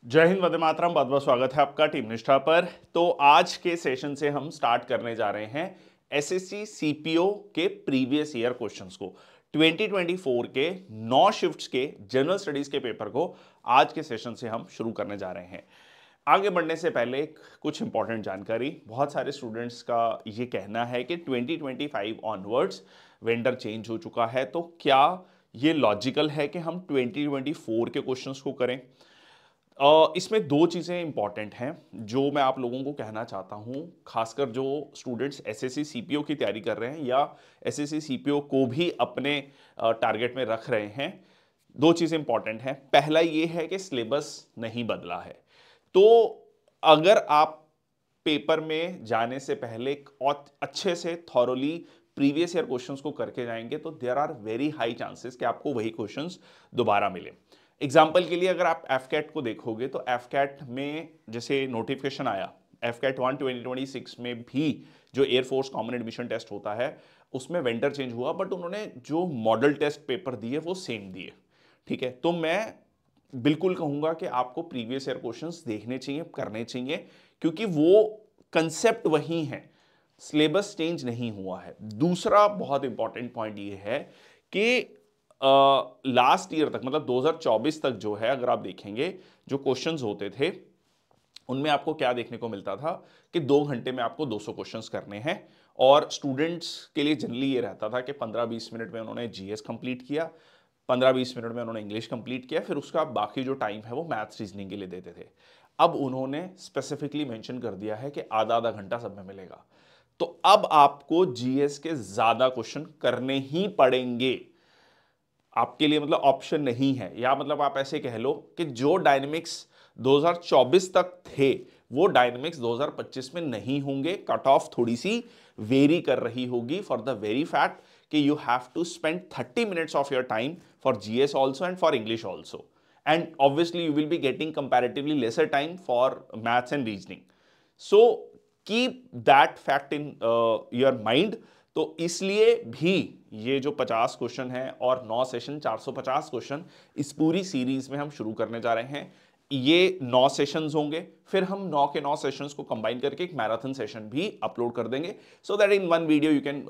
जय हिंद, वंदे मातरम। बहुत बहुत स्वागत है आपका टीम निष्ठा पर। तो आज के सेशन से हम स्टार्ट करने जा रहे हैं एसएससी सीपीओ के प्रीवियस ईयर क्वेश्चंस को। 2024 के 9 शिफ्ट्स के जनरल स्टडीज के पेपर को आज के सेशन से हम शुरू करने जा रहे हैं। आगे बढ़ने से पहले कुछ इंपॉर्टेंट जानकारी। बहुत सारे स्टूडेंट्स का ये कहना है कि 2025 ऑनवर्ड्स वेंडर चेंज हो चुका है, तो क्या ये लॉजिकल है कि हम 2024 के क्वेश्चंस को करें? इसमें दो चीज़ें इंपॉर्टेंट हैं जो मैं आप लोगों को कहना चाहता हूं, खासकर जो स्टूडेंट्स एसएससी सीपीओ की तैयारी कर रहे हैं या एसएससी सीपीओ को भी अपने टारगेट में रख रहे हैं। दो चीज़ें इंपॉर्टेंट हैं। पहला ये है कि सिलेबस नहीं बदला है, तो अगर आप पेपर में जाने से पहले और अच्छे से थॉरोली प्रीवियस ईयर क्वेश्चंस को करके जाएंगे तो there are very high chances कि आपको वही क्वेश्चंस दोबारा मिले। एग्जाम्पल के लिए अगर आप एफकैट को देखोगे तो एफकैट में जैसे नोटिफिकेशन आया, एफकैट 1 2026 में भी जो एयरफोर्स कॉमन एडमिशन टेस्ट होता है उसमें वेंडर चेंज हुआ, बट उन्होंने जो मॉडल टेस्ट पेपर दिए वो सेम दिए। ठीक है, तो मैं बिल्कुल कहूंगा कि आपको प्रीवियस ईयर क्वेश्चंस देखने चाहिए, करने चाहिए, क्योंकि वो कंसेप्ट वही है, सिलेबस चेंज नहीं हुआ है। दूसरा बहुत इंपॉर्टेंट पॉइंट ये है कि लास्ट ईयर तक, मतलब 2024 तक जो है, अगर आप देखेंगे जो क्वेश्चंस होते थे उनमें आपको क्या देखने को मिलता था कि 2 घंटे में आपको 200 क्वेश्चंस करने हैं। और स्टूडेंट्स के लिए जनरली ये रहता था कि 15-20 मिनट में उन्होंने जीएस कंप्लीट किया, 15-20 मिनट में उन्होंने इंग्लिश कंप्लीट किया, फिर उसका बाकी जो टाइम है वो मैथ्स रीजनिंग के लिए देते थे। अब उन्होंने स्पेसिफिकली मेंशन कर दिया है कि आधा आधा घंटा सब में मिलेगा। तो अब आपको जीएस के ज्यादा क्वेश्चन करने ही पड़ेंगे, आपके लिए मतलब ऑप्शन नहीं है। या मतलब आप ऐसे कह लो कि जो डायनेमिक्स 2024 तक थे वो डायनेमिक्स 2025 में नहीं होंगे। कट ऑफ थोड़ी सी वेरी कर रही होगी फॉर द वेरी फैक्ट कि you have to spend 30 minutes of your time for GS also and for English also, and obviously you will be getting comparatively lesser time for maths and reasoning. So keep that fact in your mind. तो इसलिए भी ये जो 50 question है और 9 session 450 question इस पूरी series में हम शुरू करने जा रहे हैं। ये 9 सेशंस होंगे, फिर हम 9 के 9 सेशंस को कंबाइन करके एक मैराथन सेशन भी अपलोड कर देंगे, so that in one video you can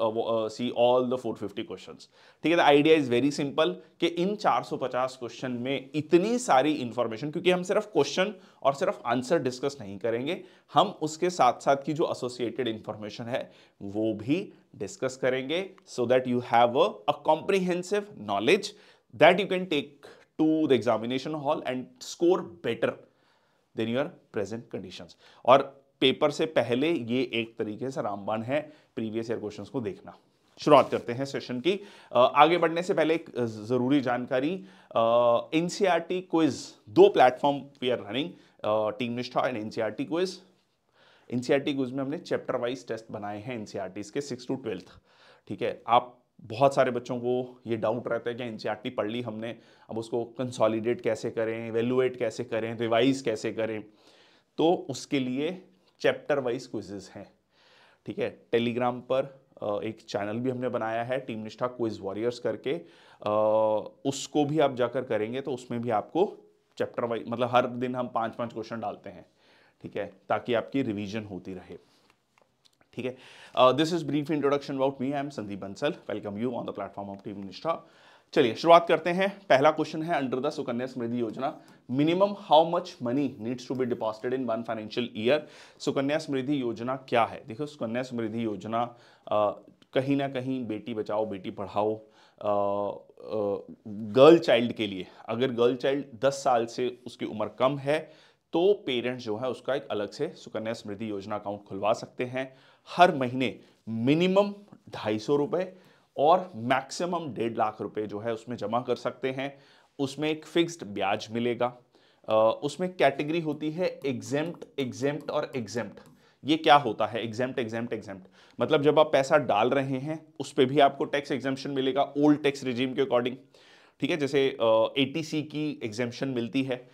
see all the 450 questions. ठीक है, the idea is very simple कि इन 450 क्वेश्चन में इतनी सारी इंफॉर्मेशन, क्योंकि हम सिर्फ क्वेश्चन और सिर्फ आंसर डिस्कस नहीं करेंगे, हम उसके साथ साथ की जो एसोसिएटेड इंफॉर्मेशन है वो भी डिस्कस करेंगे, so that you have a comprehensive knowledge that you can take to the examination hall and score better than your present conditions। और पेपर से पहले ये एक तरीके से रामबाण है प्रीवियस ईयर क्वेश्चंस को देखना। शुरुआत करते हैं सेशन की। आगे बढ़ने से पहले एक जरूरी जानकारी, NCERT quiz 2 platform we are running, team Nishtha and NCERT quiz. NCERT quiz में हमने चैप्टर वाइज टेस्ट बनाए हैं एनसीईआरटी के 6 to 12। ठीक है, आप बहुत सारे बच्चों को ये डाउट रहता है कि एनसीईआरटी पढ़ ली हमने, अब उसको कंसोलिडेट कैसे करें, एवेलुएट कैसे करें, रिवाइज कैसे करें। तो उसके लिए चैप्टर वाइज क्विजेस हैं। ठीक है, टेलीग्राम पर एक चैनल भी हमने बनाया है टीम निष्ठा क्विज वॉरियर्स करके, उसको भी आप जाकर करेंगे तो उसमें भी आपको चैप्टर वाइज, मतलब हर दिन हम 5-5 क्वेश्चन डालते हैं। ठीक है, ताकि आपकी रिवीजन होती रहे। ठीक है, this is brief introduction about me. I am Sandeep Bansal, welcome you on the platform of team निष्ठा। चलिए शुरुआत करते हैं। पहला क्वेश्चन है, under the Sukanya Samriddhi Yojana minimum how much money needs to be deposited in 1 financial year. Sukanya Samriddhi Yojana क्या है? देखो, सुकन्या समृद्धि योजना कहीं ना कहीं बेटी बचाओ बेटी पढ़ाओ गर्ल चाइल्ड के लिए, अगर गर्ल चाइल्ड 10 साल से उसकी उम्र कम है तो पेरेंट्स जो है उसका एक अलग से सुकन्या समृद्धि योजना अकाउंट खुलवा सकते हैं। हर महीने मिनिमम 250 रुपए और मैक्सिमम 1.5 लाख रुपए जो है उसमें जमा कर सकते हैं। उसमें एक फिक्स्ड ब्याज मिलेगा। उसमें कैटेगरी होती है एग्जेम्प्ट, एग्जेम्प्ट और एग्जेम्प्ट। ये क्या होता है एग्जेम्प्ट, एग्जेम्प्ट, एग्जेम्प्ट? मतलब जब आप पैसा डाल रहे हैं उस पर भी आपको टैक्स एग्जेम्पशन मिलेगा ओल्ड टैक्स रिजीम के अकॉर्डिंग। ठीक है, जैसे एटीसी की एग्जेम्पशन मिलती है।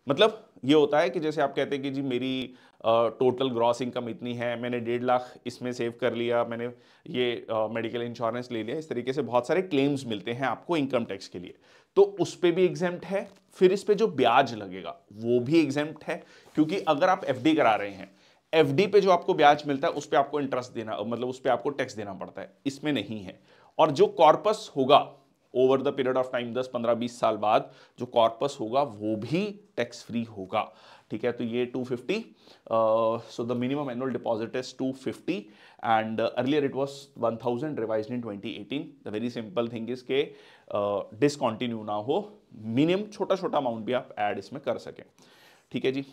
मतलब ये होता है कि जैसे आप कहते हैं कि जी मेरी टोटल ग्रॉस इनकम इतनी है, मैंने 1.5 लाख इसमें सेव कर लिया, मैंने ये मेडिकल इंश्योरेंस ले लिया, इस तरीके से बहुत सारे क्लेम्स मिलते हैं आपको इनकम टैक्स के लिए। तो उस पे भी एग्जेम्प्ट है। फिर इस पे जो ब्याज लगेगा वो भी एग्जेम्प्ट है, क्योंकि अगर आप एफडी करा रहे हैं, एफडी पे जो आपको ब्याज मिलता है उस पे आपको इंटरेस्ट देना, मतलब उस पे आपको टैक्स देना पड़ता है, इसमें नहीं है। और जो कॉर्पस होगा over the period of time, 10 15 20 साल बाद जो कॉर्पस होगा वो भी टैक्स फ्री होगा। ठीक है, तो ये 250, so the minimum annual deposit is 250 and earlier it was 1000, revised in 2018। The very simple thing is के डिसकंटिन्यू ना हो, मिनिमम छोटा छोटा अमाउंट भी आप ऐड इसमें कर सकें। ठीक है जी।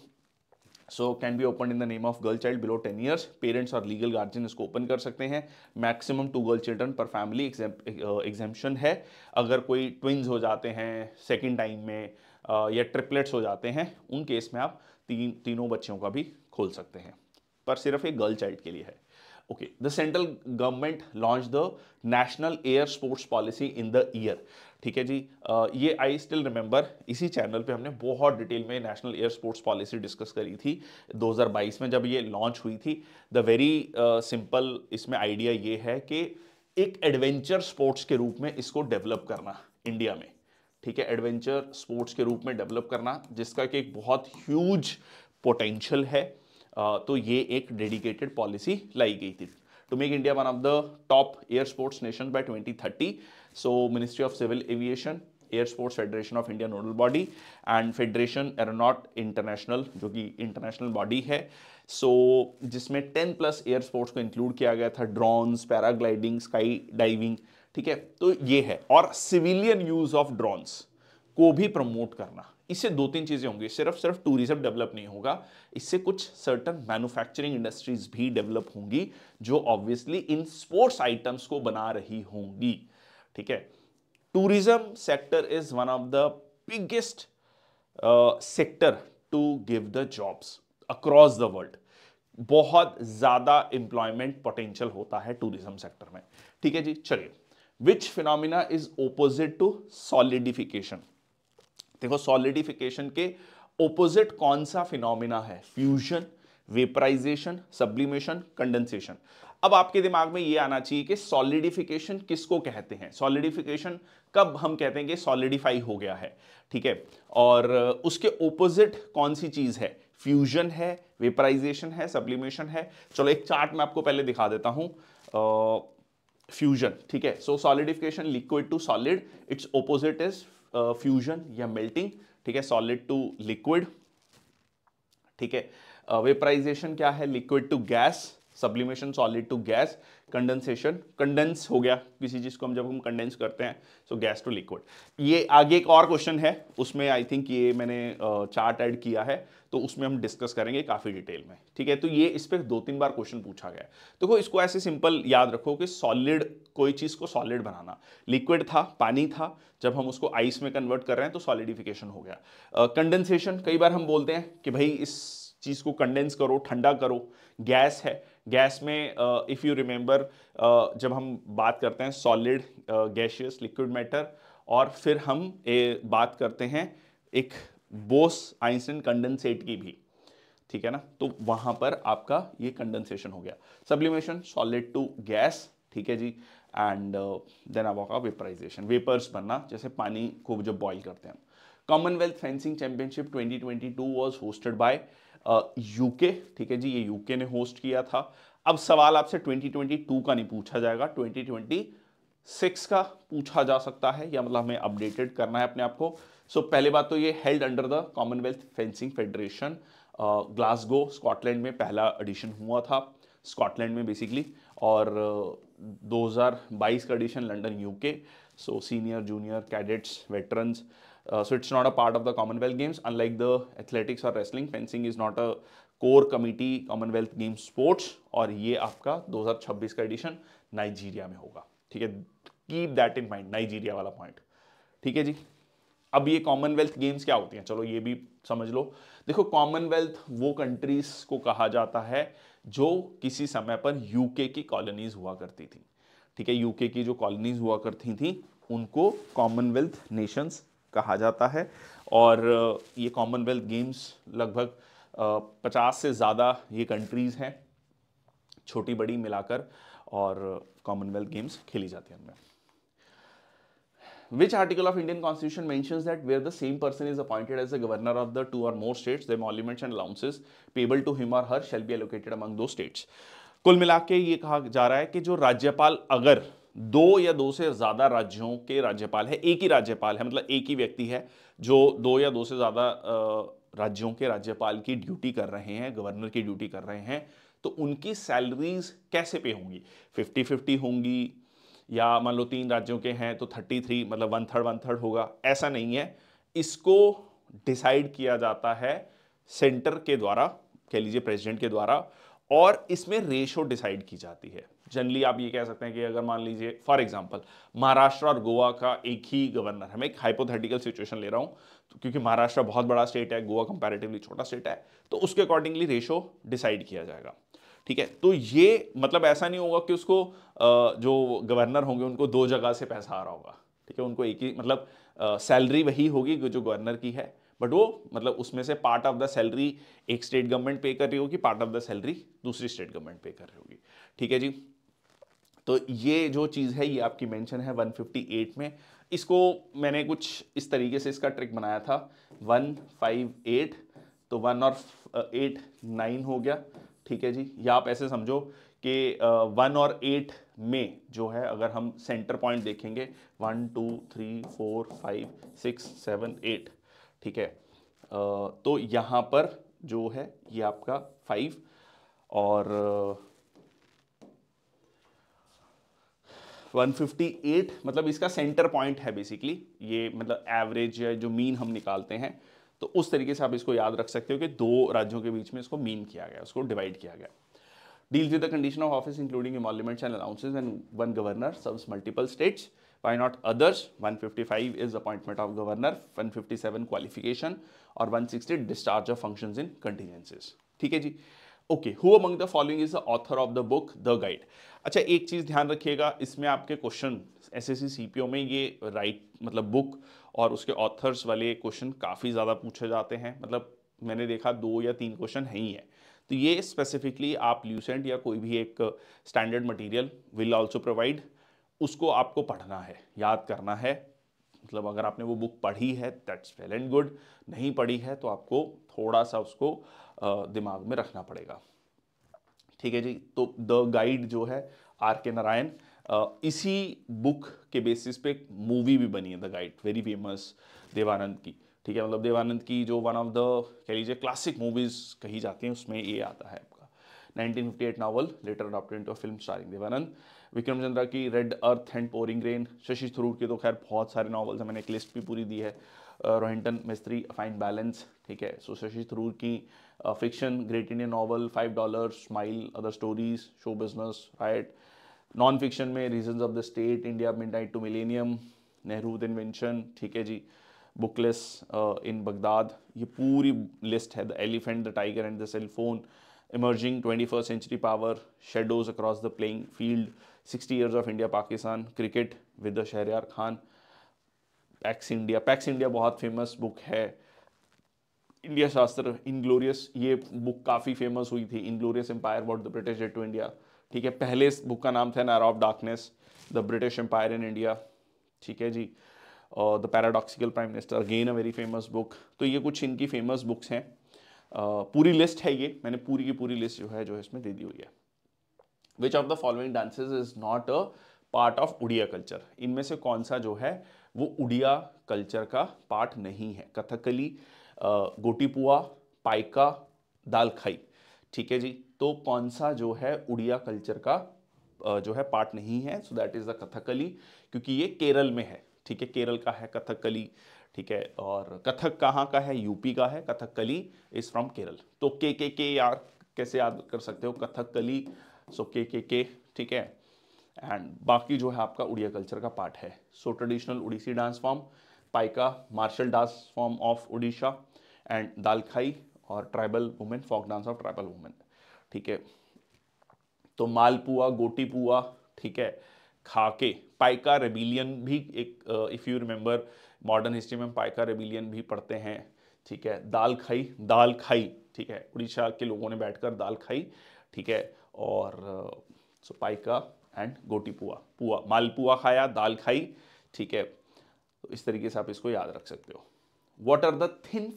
So can be open in the name of girl child below 10 years, parents और लीगल गार्जियन इसको ओपन कर सकते हैं। Maximum 2 girl children per family, exemption है। अगर कोई ट्विंस हो जाते हैं सेकेंड टाइम में या ट्रिपलेट्स हो जाते हैं, उन केस में आप तीनों बच्चों का भी खोल सकते हैं, पर सिर्फ एक गर्ल चाइल्ड के लिए है। Okay, the central government launch the national air sports policy in the year. ठीक है जी, ये आई स्टिल रिमेंबर, इसी चैनल पे हमने बहुत डिटेल में national air sports policy discuss करी थी 2022 में जब ये लॉन्च हुई थी। द वेरी सिंपल इसमें आइडिया ये है कि एक एडवेंचर स्पोर्ट्स के रूप में इसको डेवलप करना इंडिया में। ठीक है, एडवेंचर स्पोर्ट्स के रूप में डेवलप करना, जिसका कि एक बहुत ह्यूज पोटेंशियल है। तो ये एक डेडिकेटेड पॉलिसी लाई गई थी to make India one of the top air sports nation by 2030। So ministry of civil aviation, air sports federation of India nodal body and federation aeronautique international, जो कि international body है, सो जिसमें 10+ air sports को include किया गया था, drones, paragliding, sky diving. ठीक है, तो ये है, और सिविलियन यूज ऑफ ड्रोन्स को भी प्रमोट करना। इससे 2-3 चीजें होंगी, सिर्फ टूरिज्म डेवलप नहीं होगा, इससे कुछ सर्टन मैन्युफैक्चरिंग इंडस्ट्रीज भी डेवलप होंगी जो ऑब्वियसली इन स्पोर्ट्स आइटम्स को बना रही होंगी। ठीक है, tourism sector is one of the biggest sector to give the jobs across the world. बहुत ज्यादा एम्प्लॉयमेंट पोटेंशियल होता है टूरिज्म सेक्टर में। ठीक है जी, चलिए, which phenomena is opposite to solidification. देखो, सॉलिडिफिकेशन के ओपोजिट कौन सा फिनोमिना है? Fusion, vaporisation, sublimation, condensation. अब आपके दिमाग में ये आना चाहिए कि सॉलिडिफिकेशन किसको कहते हैं, सॉलिडिफिकेशन कब हम कहते हैं कि सॉलिडिफाई हो गया है। ठीक है, और उसके ओपोजिट कौन सी चीज है? फ्यूजन है, वेपराइजेशन है, सब्लिमेशन है। चलो एक चार्ट में आपको पहले दिखा देता हूं। फ्यूजन, ठीक है, so solidification liquid to solid, it's opposite is fusion या मेल्टिंग। ठीक है, सॉलिड टू लिक्विड। ठीक है, वेपराइजेशन क्या है? Liquid to gas. Sublimation solid to gas. Condensation, condense हो गया किसी चीज को, जब हम कंडेंस करते हैं, सो गैस टू लिक्विड। ये आगे एक और क्वेश्चन है, उसमें आई थिंक ये मैंने चार्ट ऐड किया है, तो उसमें हम डिस्कस करेंगे काफी डिटेल में। ठीक है, तो ये इस पर 2-3 बार क्वेश्चन पूछा गया है। देखो, इसको ऐसे सिंपल याद रखो कि सॉलिड, कोई चीज को सॉलिड बनाना, लिक्विड था, पानी था, जब हम उसको आइस में कन्वर्ट कर रहे हैं तो सॉलिडिफिकेशन हो गया। कंडेंसेशन, कई बार हम बोलते हैं कि भाई इस चीज को कंडेंस करो, ठंडा करो। गैस है, गैस में इफ यू रिमेंबर, जब हम बात करते हैं सॉलिड, गैसियस, लिक्विड मैटर, और फिर हम बात करते हैं एक बोस-आइंस्टीन कंडेंसेट की भी। ठीक है ना, तो वहां पर आपका ये कंडेंसेशन हो गया। Sublimation, solid to gas. ठीक है जी, एंड देन आपका वेपराइजेशन, वेपर्स बनना, जैसे पानी को जब बॉईल करते हैं। Commonwealth fencing championship 2022 was hosted by UK. ठीक है जी, ये यूके ने होस्ट किया था। अब सवाल आपसे 2022 का नहीं पूछा जाएगा, 2026 का पूछा जा सकता है, या मतलब हमें अपडेटेड करना है अपने आप को। सो पहले बात तो ये held under the Commonwealth fencing federation, Glasgow Scotland में पहला एडिशन हुआ था, स्कॉटलैंड में बेसिकली, और 2022 का edition London UK. So senior, junior, cadets, veterans, so it's not a part of the Commonwealth Games. Unlike the athletics or wrestling, fencing is not a core committee Commonwealth Games sports, और ये आपका 2026 का addition Nigeria में होगा। ठीक है, keep that in mind, Nigeria वाला point. ठीक है जी, अब ये कॉमनवेल्थ गेम्स क्या होती हैं, चलो ये भी समझ लो। देखो, कॉमनवेल्थ वो कंट्रीज को कहा जाता है जो किसी समय पर यूके की कॉलोनीज हुआ करती थी। ठीक है, यूके की जो कॉलोनीज हुआ करती थी उनको कॉमनवेल्थ नेशंस कहा जाता है। और ये कॉमनवेल्थ गेम्स लगभग 50 से ज़्यादा ये कंट्रीज़ हैं, छोटी बड़ी मिलाकर, और कॉमनवेल्थ गेम्स खेली जाती हैं उनमें। Which article of Indian Constitution mentions that where the same person is appointed as the governor of the two or more states, the emoluments and allowances payable to him or her shall be allocated among those states. कुल मिला के ये कहा जा रहा है कि जो राज्यपाल अगर दो या दो से ज्यादा राज्यों के राज्यपाल है, एक ही राज्यपाल है, मतलब एक ही व्यक्ति है जो दो या दो से ज्यादा राज्यों के राज्यपाल की ड्यूटी कर रहे हैं, गवर्नर की ड्यूटी कर रहे हैं, तो उनकी सैलरीज कैसे पे होंगी? 50-50 होंगी, या मान लो 3 राज्यों के हैं तो 33, मतलब 1/3 होगा? ऐसा नहीं है, इसको डिसाइड किया जाता है सेंटर के द्वारा, कह लीजिए प्रेसिडेंट के द्वारा, और इसमें रेशो डिसाइड की जाती है। जनरली आप ये कह सकते हैं कि अगर मान लीजिए फॉर एग्जांपल महाराष्ट्र और गोवा का एक ही गवर्नर है, मैं एक हाइपोथेटिकल सिचुएशन ले रहा हूं, तो क्योंकि महाराष्ट्र बहुत बड़ा स्टेट है, गोवा कंपैरेटिवली छोटा स्टेट है, तो उसके अकॉर्डिंगली रेशो डिसाइड किया जाएगा। ठीक है, तो ये मतलब ऐसा नहीं होगा कि उसको जो गवर्नर होंगे उनको दो जगह से पैसा आ रहा होगा। ठीक है, उनको एक ही मतलब सैलरी वही होगी जो गवर्नर की है, बट वो मतलब उसमें से पार्ट ऑफ द सैलरी एक स्टेट गवर्नमेंट पे कर रही होगी, पार्ट ऑफ द सैलरी दूसरी स्टेट गवर्नमेंट पे कर रही होगी। ठीक है जी, तो ये जो चीज़ है ये आपकी मेंशन है 158 में। इसको मैंने कुछ इस तरीके से इसका ट्रिक बनाया था, 158 तो 1 और 8 9 हो गया। ठीक है जी, या आप ऐसे समझो कि 1 और 8 में जो है अगर हम सेंटर पॉइंट देखेंगे 1 2 3 4 5 6 7 8, ठीक है, तो यहाँ पर जो है ये आपका 5 और 158 मतलब इसका सेंटर पॉइंट है बेसिकली, ये मतलब एवरेज या जो मीन हम निकालते हैं, तो उस तरीके से आप इसको याद रख सकते हो कि दो राज्यों के बीच में इसको मीन किया गया, उसको डिवाइड किया गया। Deals with the condition of office including emoluments and allowances when one governor serves multiple states. Why not others? 155 is appointment of governor, 157 qualification और 160 discharge of functions in contingencies. ठीक है जी, okay. Who among the following is the author of the book the guide? अच्छा, एक चीज ध्यान रखिएगा, इसमें आपके क्वेश्चन एसएससी सीपीओ में ये राइट मतलब बुक और उसके ऑथर्स वाले क्वेश्चन काफी ज्यादा पूछे जाते हैं, मतलब मैंने देखा 2 या 3 क्वेश्चन है ही है। तो ये स्पेसिफिकली आप ल्यूसेंट या कोई भी एक standard material will also provide, उसको आपको पढ़ना है, याद करना है। मतलब अगर आपने वो बुक पढ़ी है दैट्स वेल एंड गुड, नहीं पढ़ी है तो आपको थोड़ा सा उसको दिमाग में रखना पड़ेगा। ठीक है जी, तो द गाइड जो है आर के नारायण, इसी बुक के बेसिस पे एक मूवी भी बनी है the guide, very famous, Dev Anand की। ठीक है, मतलब देवानंद की जो वन ऑफ द कह लीजिए क्लासिक मूवीज कही जाती हैं, उसमें ये आता है आपका 1958 novel later adopted into a film starring Dev Anand. Vikram Chandra की red earth and pouring rain, Shashi Tharoor के तो खैर बहुत सारे नॉवल्स हैं, मैंने एक लिस्ट भी पूरी दी है। रोहिंटन मिस्त्री फाइन बैलेंस, ठीक है। सो शशि थरूर की fiction great Indian novel, $5, smile, other stories, show business, right. Non fiction में reasons of the state, India midnight to millennium, Nehru invention, ठीक है जी। बुकलेस इन बगदाद, ये पूरी लिस्ट है। The elephant, the tiger and the cell phone, emerging 21st century power, shadows across the playing field, 60 years of India Pakistan, cricket with the Shahryar Khan, Pax India. Pax India बहुत famous book है। India Shastra, inglorious, ये book काफ़ी famous हुई थी, inglorious empire what the British did to India. ठीक है, पहले इस बुक का नाम था an era of darkness, the British empire in India. ठीक है जी, और the paradoxical prime minister, again a very famous book. तो ये कुछ इनकी फेमस बुक्स हैं, पूरी लिस्ट है ये, मैंने पूरी की पूरी लिस्ट जो है इसमें दे दी हुई है। Which of the following dances is not a part of Odia culture? इनमें से कौन सा जो है वो उड़िया कल्चर का पार्ट नहीं है? कथकली, गोटीपुआ, पाइका, दाल खाई। ठीक है जी, तो कौन सा जो है उड़िया कल्चर का जो है पार्ट नहीं है? So that is the Kathakali, क्योंकि ये केरल में है। ठीक है, केरल का है कथकली। ठीक है, और कथक कहाँ का है? यूपी का है। Kathakali is from Kerala. तो के यार कैसे याद कर सकते हो? कथकली, सो के, ठीक है। एंड बाकी जो है आपका उड़िया कल्चर का पार्ट है। So traditional Odissi dance form, Paika martial dance form of Orissa, and Dalkhai और tribal women, folk dance of tribal women. ठीक है, तो मालपुआ, गोटीपुआ, ठीक है, खाके, पाइका रेबिलियन भी एक, if you remember modern history में पाइका रेबिलियन भी पढ़ते हैं। ठीक है, दाल खाई, ठीक है, उड़ीसा के लोगों ने बैठकर दाल खाई। ठीक है, और सो पाइका एंड गोटीपुआ, पुआ, मालपुआ खाया, दाल खाई। ठीक है, तो इस तरीके से आप इसको याद रख सकते हो। What are the thin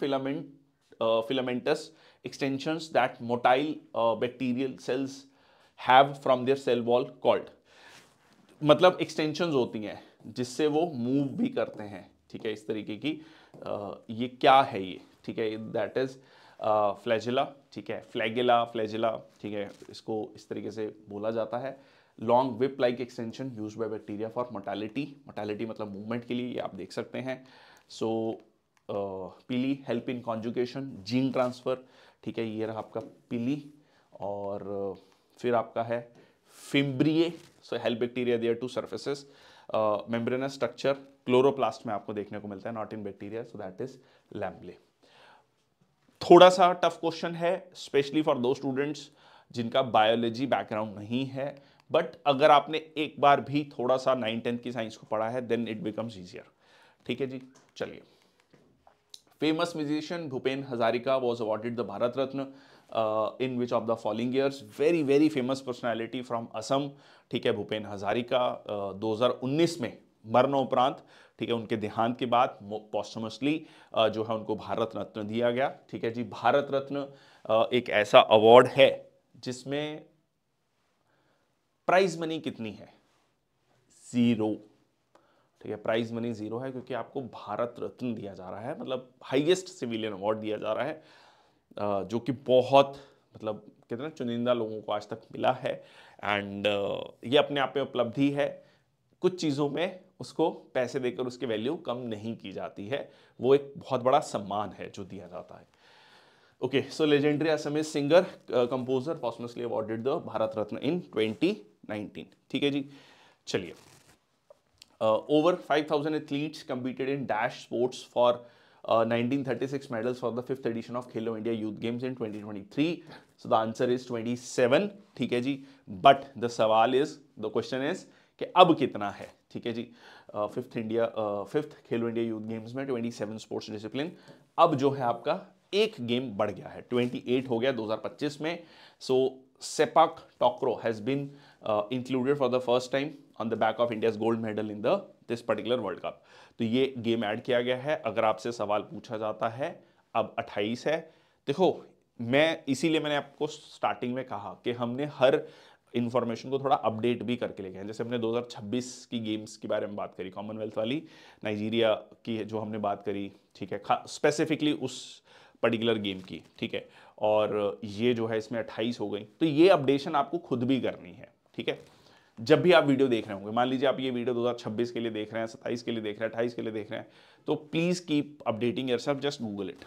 filamentous extensions that motile bacterial cells have from their cell wall called, मतलब एक्सटेंशंस होती हैं जिससे वो मूव भी करते हैं, ठीक है, इस तरीके की। ये क्या है ये, ठीक है, दैट इज फ्लैजिला, ठीक है, फ्लैगिला, फ्लैजिला, ठीक है, इसको इस तरीके से बोला जाता है। Long whip like extension use by bacteria for motility, motility मतलब मूवमेंट के लिए, ये आप देख सकते हैं। सो पीली help in conjugation, gene transfer, ठीक है, ये रहा आपका पीली। और फिर आपका है fimbriae, so help bacteria adhere to surfaces. Membranous structure chloroplast में आपको देखने को मिलता है, not in bacteria, so that is lamellae. थोड़ा सा टफ क्वेश्चन है, स्पेशली फॉर दो स्टूडेंट्स जिनका बायोलॉजी बैकग्राउंड नहीं है, बट अगर आपने एक बार भी थोड़ा सा 9th-10th की साइंस को पढ़ा है देन इट बिकम्स ईजियर, ठीक है जी। चलिए, famous musician Bhupen Hazarika was awarded the Bharat Ratna in which of the following years. Very very famous personality from Assam, ठीक है, भूपेन हजारिका 2019 में मरणोपरांत, ठीक है, उनके देहांत के बाद पोस्टमसली जो है उनको भारत रत्न दिया गया, ठीक है जी। भारत रत्न एक ऐसा अवार्ड है जिसमें प्राइज मनी कितनी है, 0, ठीक है, प्राइज मनी 0 है, क्योंकि आपको भारत रत्न दिया जा रहा है, मतलब हाईएस्ट सिविलियन अवार्ड दिया जा रहा है, जो कि बहुत मतलब कितने चुनिंदा लोगों को आज तक मिला है। एंड ये अपने आप में उपलब्धि है, कुछ चीज़ों में उसको पैसे देकर उसकी वैल्यू कम नहीं की जाती है, वो एक बहुत बड़ा सम्मान है जो दिया जाता है। Okay, so legendary Assamese singer composer posthumously awarded the Bharat Ratna in 2019, ठीक है जी। चलिए, over 5,000 athletes competed in dash sports for 1936 medals for the 5th edition of Khelo India Youth Games in 2023. So the answer is 27, ठीक है जी। But the सवाल is, the question is कि अब कितना है, ठीक है जी। फिफ्थ खेलो इंडिया यूथ गेम्स में 27 स्पोर्ट्स डिसिप्लिन, अब जो है आपका एक गेम बढ़ गया है, 28 हो गया 2025 में। So sepak takraw has been included for the first time on the back of India's gold medal in this particular world cup. तो ये गेम ऐड किया गया है। अगर आपसे सवाल पूछा जाता है, अब 28 है। देखो, मैं इसीलिए मैंने आपको स्टार्टिंग में कहा कि हमने हर इन्फॉर्मेशन को थोड़ा अपडेट भी करके लेके आए। जैसे हमने 2026 की गेम्स के बारे में बात करी, कॉमनवेल्थ वाली, नाइजीरिया की जो हमने बात करी, ठीक है, स्पेसिफिकली उस पर्टिकुलर गेम की, ठीक है, और ये जो है इसमें 28 हो गई। तो ये अपडेशन आपको खुद भी करनी है, ठीक है। जब भी आप वीडियो देख रहे होंगे, मान लीजिए आप ये वीडियो 2026 के लिए देख रहे हैं, 27 के लिए देख रहे हैं, 28 के लिए देख रहे हैं, तो please keep updating yourself, just Google it.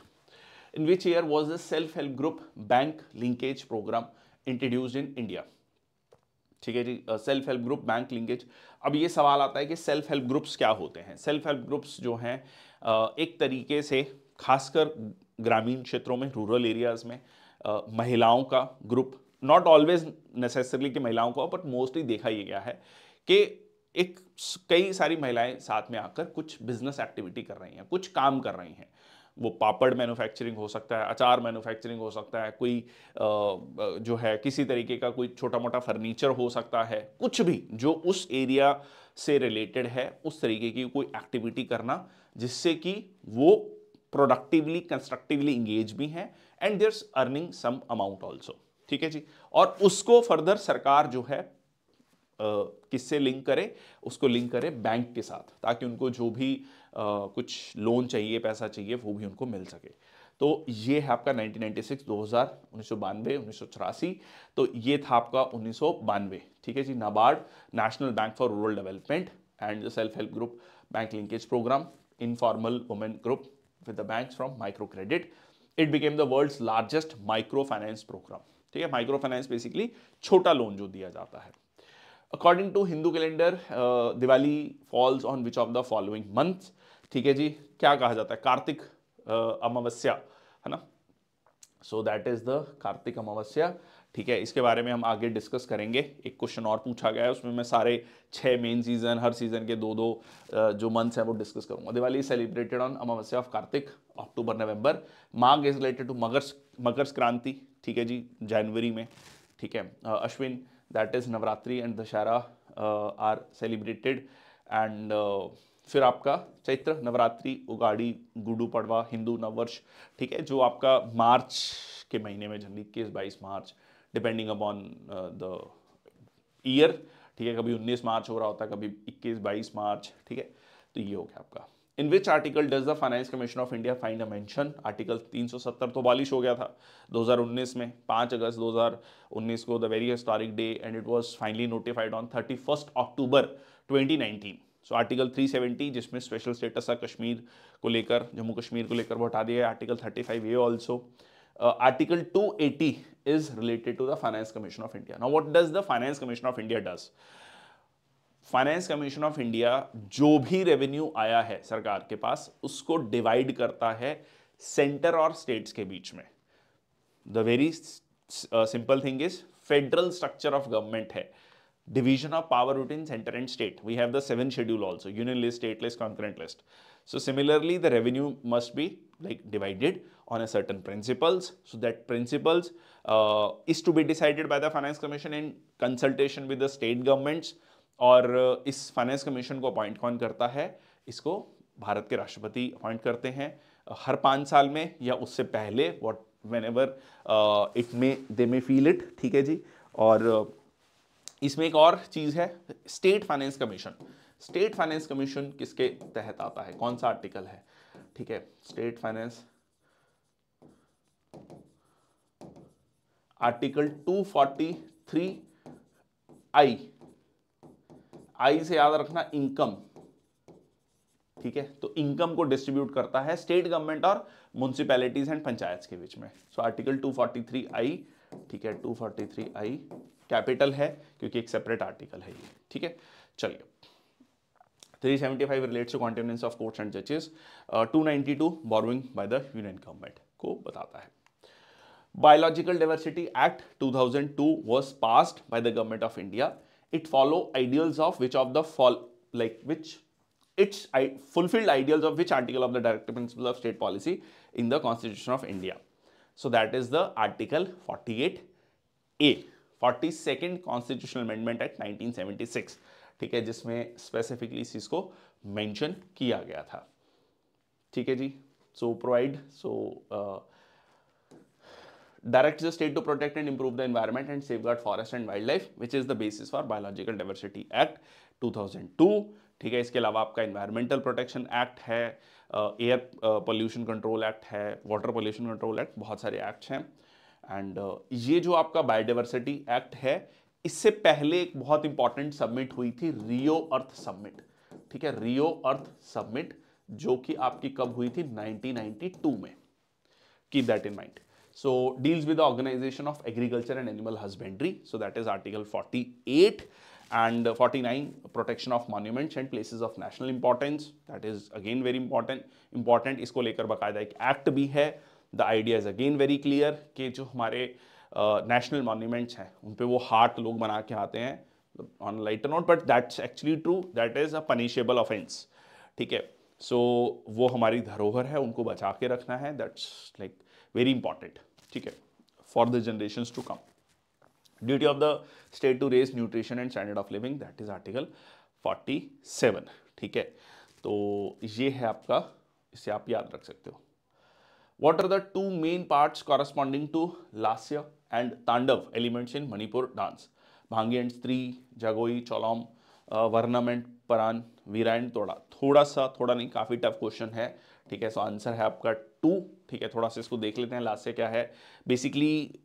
In which year was the self help group bank linkage programme introduced in India, ठीक है जी। Self help group bank linkage. अब ये सवाल आता है कि सेल्फ हेल्प ग्रुप्स क्या होते हैं। सेल्फ हेल्प ग्रुप्स जो हैं एक तरीके से खासकर ग्रामीण क्षेत्रों में, रूरल एरियाज में महिलाओं का ग्रुप, नॉट ऑलवेज नेसेसरली कि महिलाओं का, बट मोस्टली देखा ये गया है कि एक कई सारी महिलाएं साथ में आकर कुछ बिजनेस एक्टिविटी कर रही हैं, कुछ काम कर रही हैं। वो पापड़ मैन्युफैक्चरिंग हो सकता है, अचार मैन्युफैक्चरिंग हो सकता है, कोई जो है किसी तरीके का कोई छोटा मोटा फर्नीचर हो सकता है, कुछ भी जो उस एरिया से रिलेटेड है, उस तरीके की कोई एक्टिविटी करना जिससे कि वो प्रोडक्टिवली कंस्ट्रक्टिवली इंगेज भी हैं and there's earning some amount also, ठीक है जी। और उसको फर्दर सरकार जो है किससे लिंक करे, उसको लिंक करे बैंक के साथ, ताकि उनको जो भी कुछ लोन चाहिए, पैसा चाहिए, वो भी उनको मिल सके। तो ये है आपका 1996, 2000, 1992, 1984, तो ये था आपका 1992, ठीक है जी। NABARD, national bank for rural development and the self help group bank linkage programme, informal women group with the banks from microcredit. It became the world's largest microfinance program, ठीक है। माइक्रोफाइनेंस बेसिकली छोटा loan जो दिया जाता है। According to Hindu calendar, Diwali falls on which of the following months, ठीक है जी। क्या कहा जाता है, कार्तिक अमावस्या, है ना। सो दैट इज द कार्तिक अमावस्या, ठीक है। इसके बारे में हम आगे डिस्कस करेंगे। एक क्वेश्चन और पूछा गया है, उसमें मैं सारे 6 मेन सीजन, हर सीजन के 2-2 जो मंथ्स हैं वो डिस्कस करूंगा। Diwali is celebrated on Amavasya of Kartik, October November. Magh is related to Makar Sankranti, ठीक है जी, जनवरी में, ठीक है। Ashwin that is Navratri and Dussehra are celebrated, and फिर आपका चैत्र नवरात्रि, उगाड़ी, गुडू पड़वा, हिंदू नववर्ष, ठीक है, जो आपका मार्च के महीने में generally 21-22 March depending upon the year, ठीक है, कभी 19 मार्च हो रहा होता है, कभी 21-22 मार्च, ठीक है। तो ये हो गया आपका। In which article does the finance commission of India find a mention, article 370 तो अबॉलिश हो गया था 2019 में, 5 अगस्त 2019 को, the very historic day, and it was finally notified on 31 October 2019। So article 370 जिसमें स्पेशल स्टेटस था कश्मीर को लेकर, जम्मू कश्मीर को लेकर, वो हटा दिया है। Article 35 A also. Article 280 is related to the Finance Commission of India. Now, what does the Finance Commission of India does? Finance commission of India जो भी रेवेन्यू आया है सरकार के पास उसको डिवाइड करता है सेंटर और स्टेट्स के बीच में। The very simple thing is federal structure of government है, division of power between center and state. We have the 7th schedule also, union list, state list, concurrent list. So similarly the revenue must be like divided on a certain principles, so that principles is to be decided by the finance commission in consultation with the state governments. और इस finance commission को appoint कौन करता है? इसको भारत के राष्ट्रपति appoint करते हैं हर 5 साल में या उससे पहले, what whenever it may they may feel it, ठीक है जी। और इसमें एक और चीज है, state finance commission. State finance commission किसके तहत आता है, कौन सा आर्टिकल है, ठीक है? स्टेट फाइनेंस आर्टिकल 243 आई से याद रखना इनकम, ठीक है? तो इनकम को डिस्ट्रीब्यूट करता है स्टेट गवर्नमेंट और म्युनिसिपैलिटीज एंड पंचायत के बीच में। सो आर्टिकल 243 आई, ठीक है, 243 आई कैपिटल है क्योंकि एक सेपरेट आर्टिकल है ये, ठीक है। चलिए 375 relates to continence of courts and जजेस, 292 borrowing by the union government को बताता है। Biological diversity act 2002 was passed by the government of India. It follow ideals of which of the fulfilled ideals of which article of the directive principles of state policy in the Constitution of India. So that is the article 48A, 42nd Constitutional Amendment Act 1976, ठीक है, जिसमें specifically इस चीज को mention किया गया था, ठीक है जी। सो provide directs the state to protect and improve the environment and safeguard forest and wildlife, which is the basis for Biological Diversity Act 2002, ठीक है। इसके अलावा आपका एनवायरमेंटल प्रोटेक्शन एक्ट है, एयर पोल्यूशन कंट्रोल एक्ट है, वाटर पोल्यूशन कंट्रोल एक्ट, बहुत सारे acts हैं। एंड ये जो आपका बायोडाइवर्सिटी एक्ट है, इससे पहले एक बहुत इंपॉर्टेंट सबमिट हुई थी, रियो अर्थ सबमिट, ठीक है, रियो अर्थ सबमिट, जो कि आपकी कब हुई थी? 1992 में। Keep that in mind. So deals with the organization of agriculture and animal husbandry, so that is article 48, and 49 protection of monuments and places of national importance, that is again very important। इसको लेकर बाकायदा एक act भी है। The idea is again very clear कि जो हमारे national monuments हैं उन पे वो हार्ट लोग बना के आते हैं on lighter note, but that's actually true, that is a punishable offence, ठीक है। सो वो हमारी धरोहर है, उनको बचा के रखना है, दैट्स लाइक वेरी इंपॉर्टेंट, ठीक है, for the generations to come. Duty of the state to raise nutrition and standard of living, that is article 47, ठीक है। तो ये है आपका, इसे आप याद रख सकते हो। What are the two main parts corresponding to Lasya and Tandav elements in Manipur dance? Bhangi and Stree, Jagoi, Cholom, Varnam and Paran, Veera and Toda। थोड़ा नहीं, काफी टफ क्वेश्चन है, ठीक है। सो आंसर है आपका 2, ठीक है। थोड़ा सा इसको देख लेते हैं। लास्य क्या है? Basically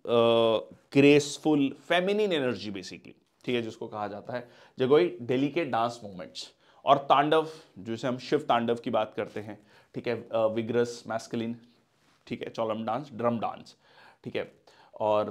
graceful feminine energy basically, ठीक है, जिसको कहा जाता है। जगोई डेलिकेट डांस मूवमेंट्स, और तांडव जिसे हम शिव तांडव की बात करते हैं, ठीक है, विग्रस मैस्कुलिन, ठीक है, चोलम डांस, ड्रम डांस, ठीक है। और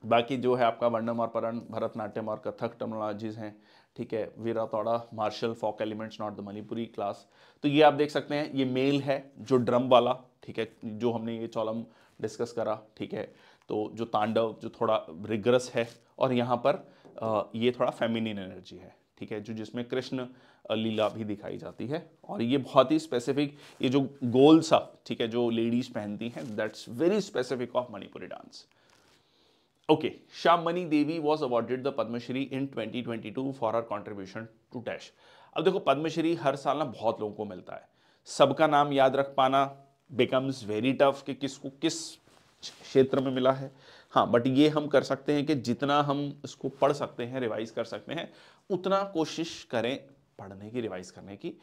बाकी जो है आपका वर्णम और परन, भरतनाट्यम और कथक टर्मिनोलॉजीज हैं, ठीक है। वीरा तोड़ा, martial, folk elements, not the Manipuri class. तो ये आप देख सकते हैं, ये मेल है जो ड्रम वाला, ठीक है, जो हमने ये चोलम डिस्कस करा, ठीक है। तो जो तांडव जो थोड़ा रिगरस है, और यहाँ पर ये थोड़ा फेमिनिन एनर्जी है, ठीक है, जो जिसमें कृष्ण लीला भी दिखाई जाती है। और ये बहुत ही स्पेसिफिक, ये जो गोल सा, ठीक है, जो लेडीज पहनती हैं, that's very specific of Manipuri dance. Okay, Shamani Devi was awarded the Padma Shri in 2022 for her contribution to dash। अब देखो पद्मश्री हर साल ना बहुत लोगों को मिलता है, सबका नाम याद रख पाना बिकम्स वेरी टफ कि किसको किस क्षेत्र में मिला है। हाँ, बट ये हम कर सकते हैं कि जितना हम इसको पढ़ सकते हैं, रिवाइज कर सकते हैं, उतना कोशिश करें पढ़ने की, रिवाइज करने की।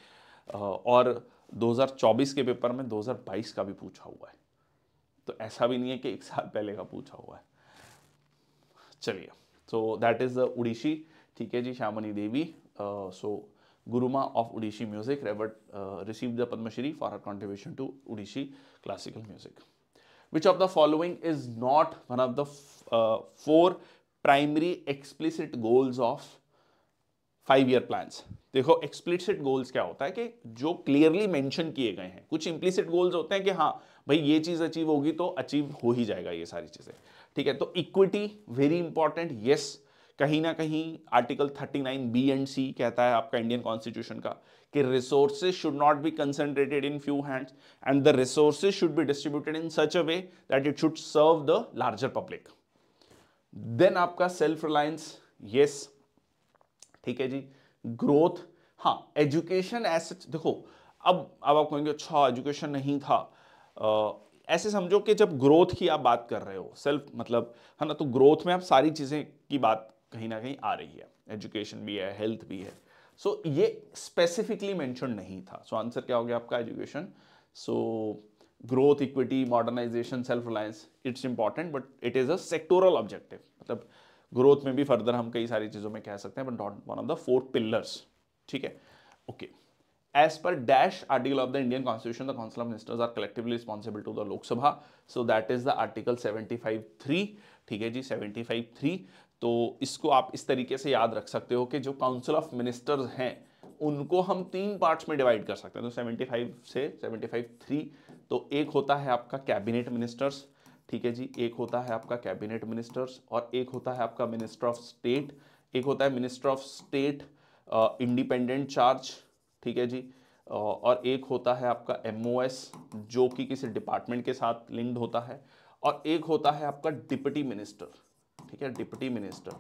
और 2024 के पेपर में 2022 का भी पूछा हुआ है, तो ऐसा भी नहीं है कि एक साल पहले का पूछा हुआ है। चलिए, so that is the Odissi, ठीक है जी, Shyamani Devi. So Guruma of Odissi music received the Padma Shri for her contribution to Odissi classical music. Which of the following is not one of the 4 primary explicit goals of 5-year plans? देखो explicit goals क्या होता है कि जो clearly mention किए गए हैं। कुछ इम्प्लिसिट गोल्स होते हैं कि हाँ भाई ये चीज अचीव होगी तो अचीव हो ही जाएगा ये सारी चीजें, ठीक है। तो इक्विटी वेरी इंपॉर्टेंट, यस। कहीं ना कहीं आर्टिकल 39 बी एंड सी कहता है आपका इंडियन कॉन्स्टिट्यूशन का कि resources should not be concentrated in few hands and the resources should be distributed in such a way that it should serve the larger public. Then आपका self reliance, yes, ठीक है जी। Growth, हाँ। Education ऐसे देखो, अब आप कहेंगे अच्छा एजुकेशन नहीं था, ऐसे समझो कि जब ग्रोथ की आप बात कर रहे हो, सेल्फ मतलब है ना, तो ग्रोथ में आप सारी चीजें की बात कहीं ना कहीं आ रही है, एजुकेशन भी है, हेल्थ भी है। सो ये स्पेसिफिकली मेंशन नहीं था। सो आंसर क्या हो गया आपका, education. So growth, equity, modernisation, self reliance, it's important but it is a sectoral objective. मतलब ग्रोथ में भी फर्दर हम कई सारी चीजों में कह सकते हैं but not one of the 4 pillars, ठीक है। Okay, as per dash article of the Indian Constitution, the Council of Ministers are collectively responsible to the Lok Sabha. So that is the article 75(3), ठीक है जी, 75(3). तो इसको आप इस तरीके से याद रख सकते हो कि जो काउंसिल ऑफ मिनिस्टर्स हैं उनको हम 3 पार्ट्स में डिवाइड कर सकते हैं। तो 75 से 75(3), तो एक होता है आपका कैबिनेट मिनिस्टर्स, ठीक है जी, एक होता है आपका कैबिनेट मिनिस्टर्स, और एक होता है आपका मिनिस्टर ऑफ स्टेट, एक होता है minister of state independent charge, ठीक है जी, और एक होता है आपका MOS जो कि किसी डिपार्टमेंट के साथ लिंक्ड होता है, और एक होता है आपका डिप्टी मिनिस्टर, ठीक है, डिप्टी मिनिस्टर,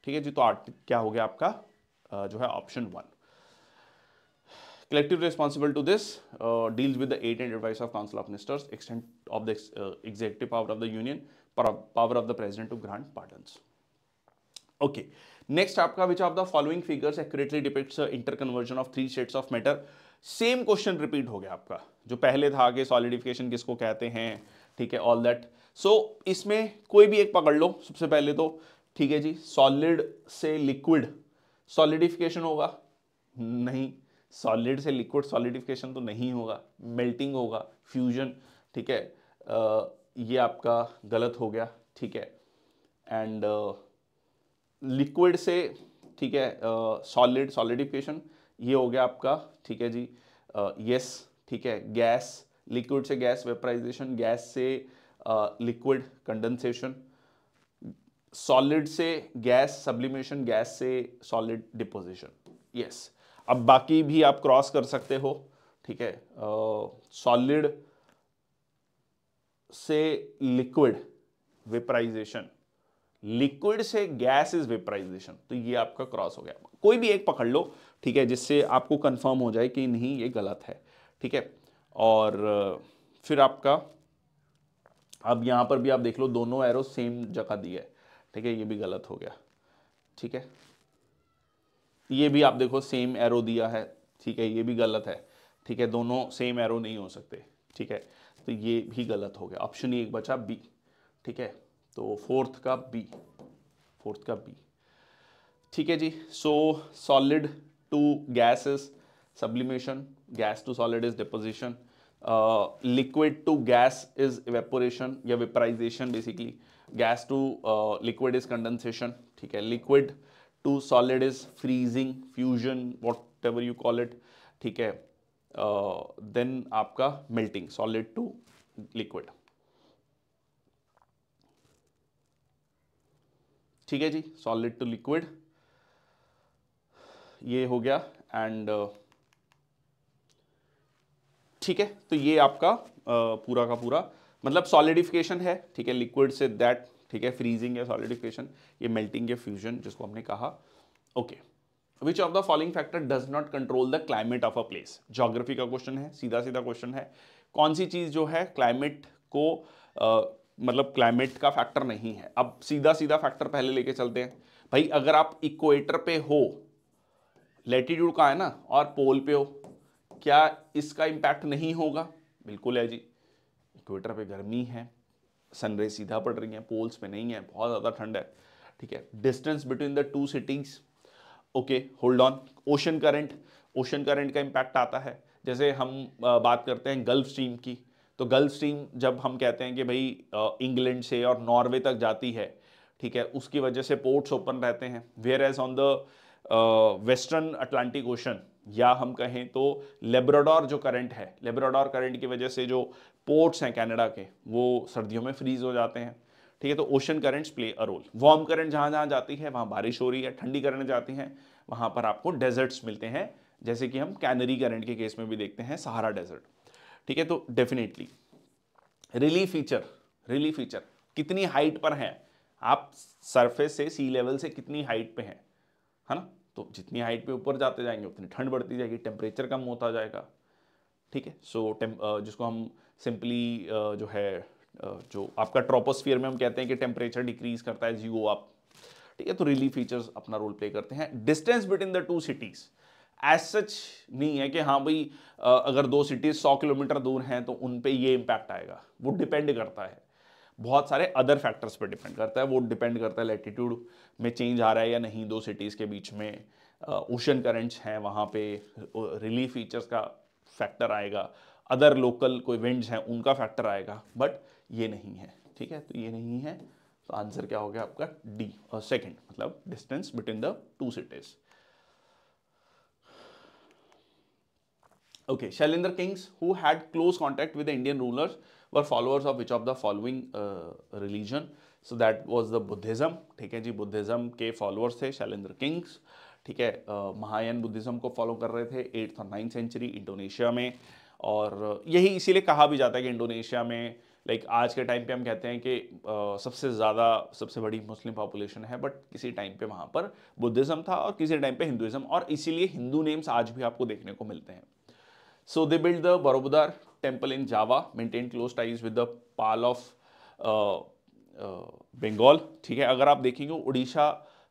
ठीक है जी। तो क्या हो गया आपका जो है option 1। Collective responsible to this deals with the 8 and advice of Council of Ministers, extent of the executive power of the Union, power of the President to grant pardons. Okay, next आपका which of the following figures accurately depicts the interconversion of 3 states of matter? Same question repeat हो गया आपका, जो पहले था कि solidification किसको कहते हैं, ठीक है, ऑल दैट। सो इसमें कोई भी एक पकड़ लो सबसे पहले तो, ठीक है जी। सॉलिड से लिक्विड सॉलिडिफिकेशन होगा नहीं, सॉलिड से लिक्विड सॉलिडिफिकेशन तो नहीं होगा, मेल्टिंग होगा, फ्यूजन, ठीक है। ये आपका गलत हो गया, ठीक है। एंड लिक्विड से, ठीक है, सॉलिड सॉलिडिफिकेशन, ये हो गया आपका, ठीक है जी, यस, ठीक है। गैस, लिक्विड से गैस वेपराइजेशन, गैस से लिक्विड कंडेंसेशन, सॉलिड से गैस सब्लिमेशन, गैस से सॉलिड डिपोजिशन, यस। अब बाकी भी आप क्रॉस कर सकते हो, ठीक है। सॉलिड से लिक्विड वेपराइजेशन, लिक्विड से गैस इज वेपराइजेशन, तो ये आपका क्रॉस हो गया। कोई भी एक पकड़ लो, ठीक है, जिससे आपको कंफर्म हो जाए कि नहीं ये गलत है, ठीक है। और फिर आपका अब यहां पर भी आप देख लो, दोनों एरो सेम जगह दी है, ठीक है, ये भी गलत हो गया, ठीक है। ये भी आप देखो सेम एरो दिया है, ठीक है, ये भी गलत है, ठीक है, दोनों सेम एरो नहीं हो सकते, ठीक है, तो ये भी गलत हो गया। ऑप्शन एक बचा बी, ठीक है, तो फोर्थ का बी, ठीक है जी। So solid to gas is sublimation, gas to solid is deposition, liquid to gas is evaporation या vaporisation, basically gas to liquid is condensation, ठीक है। Liquid to solid is freezing, fusion, whatever you call it, ठीक है। Then आपका melting, solid to liquid, ठीक है जी, solid to liquid, ये हो गया। एंड ठीक है, तो ये आपका पूरा का पूरा मतलब सॉलिडिफिकेशन है, ठीक है, लिक्विड से दैट, ठीक है, फ्रीजिंग या सॉलिडिफिकेशन, ये मेल्टिंग या फ्यूजन जिसको हमने कहा, okay. Which of the following factor does not control the climate of a place. Geography का क्वेश्चन है, सीधा सीधा क्वेश्चन है। कौन सी चीज जो है क्लाइमेट को मतलब क्लाइमेट का फैक्टर नहीं है। अब सीधा सीधा फैक्टर पहले लेके चलते हैं भाई। अगर आप इक्वेटर पे हो, लैटिट्यूड का है ना, और पोल पे हो, क्या इसका इंपैक्ट नहीं होगा? बिल्कुल है जी। इक्वेटर पे गर्मी है, सनरेज सीधा पड़ रही है, पोल्स पे नहीं है, बहुत ज़्यादा ठंड है। ठीक है, distance between the two cities, okay hold on. Ocean current, ocean current का इंपैक्ट आता है। जैसे हम बात करते हैं गल्फ स्ट्रीम की, तो गल्फ स्ट्रीम जब हम कहते हैं कि भाई इंग्लैंड से और नॉर्वे तक जाती है, ठीक है, उसकी वजह से पोर्ट्स ओपन रहते हैं। Whereas on the western Atlantic ocean, या हम कहें तो लेब्राडोर जो करंट है, लेब्राडोर करंट की वजह से जो पोर्ट्स हैं कनाडा के, वो सर्दियों में फ्रीज हो जाते हैं। ठीक है, तो ocean currents play a role. Warm current जहां जहां जाती है वहां बारिश हो रही है, ठंडी करंट जाती हैं वहां पर आपको डेजर्ट्स मिलते हैं, जैसे कि हम कैनरी करंट के केस में भी देखते हैं, सहारा डेजर्ट। ठीक है, तो definitely relief feature, relief feature कितनी हाइट पर है आप, सरफेस से सी लेवल से कितनी हाइट पे हैं, है ना। तो जितनी हाइट पे ऊपर जाते जाएंगे उतनी ठंड बढ़ती जाएगी, टेम्परेचर कम होता जाएगा। ठीक है, सो जिसको हम सिंपली जो है जो आपका ट्रोपोस्फियर में हम कहते हैं कि टेम्परेचर डिक्रीज करता है एज यू गो अप। ठीक है, तो रिलीफ फीचर्स अपना रोल प्ले करते हैं। Distance between the two cities as such नहीं है कि हाँ भाई अगर दो सिटीज 100 किलोमीटर दूर हैं तो उन पे ये इंपैक्ट आएगा, वो डिपेंड करता है, बहुत सारे अदर फैक्टर्स पे डिपेंड करता है। वो डिपेंड करता है लैटिट्यूड में चेंज आ रहा है या नहीं दो सिटीज़ के बीच में, ओशन करंट्स हैं वहाँ पे, रिलीफ फीचर्स का फैक्टर आएगा, अदर लोकल कोई विंड्स हैं उनका फैक्टर आएगा, बट ये नहीं है। ठीक है, तो ये नहीं है, तो आंसर क्या हो गया आपका डी, सेकंड, मतलब distance between the two cities. Okay, Shailendra kings who had close contact with the Indian rulers were followers of which of the following religion? So that was the Buddhism. ठीक है जी, Buddhism के followers थे Shailendra Kings. ठीक है, Mahayana Buddhism को follow कर रहे थे 8th और 9th सेंचुरी इंडोनेशिया में। और यही इसीलिए कहा भी जाता है कि इंडोनेशिया में लाइक आज के टाइम पे हम कहते हैं कि सबसे ज़्यादा सबसे बड़ी मुस्लिम पॉपुलेशन है, बट किसी टाइम पे वहाँ पर बुद्धिज्म था और किसी टाइम पे हिंदुइज्म, और इसीलिए हिंदू नेम्स आज भी आपको देखने को मिलते हैं। So they built the Borobudur temple in Java, maintained close ties with the Pal of Bengal. ठीक है, अगर आप देखेंगे उड़ीसा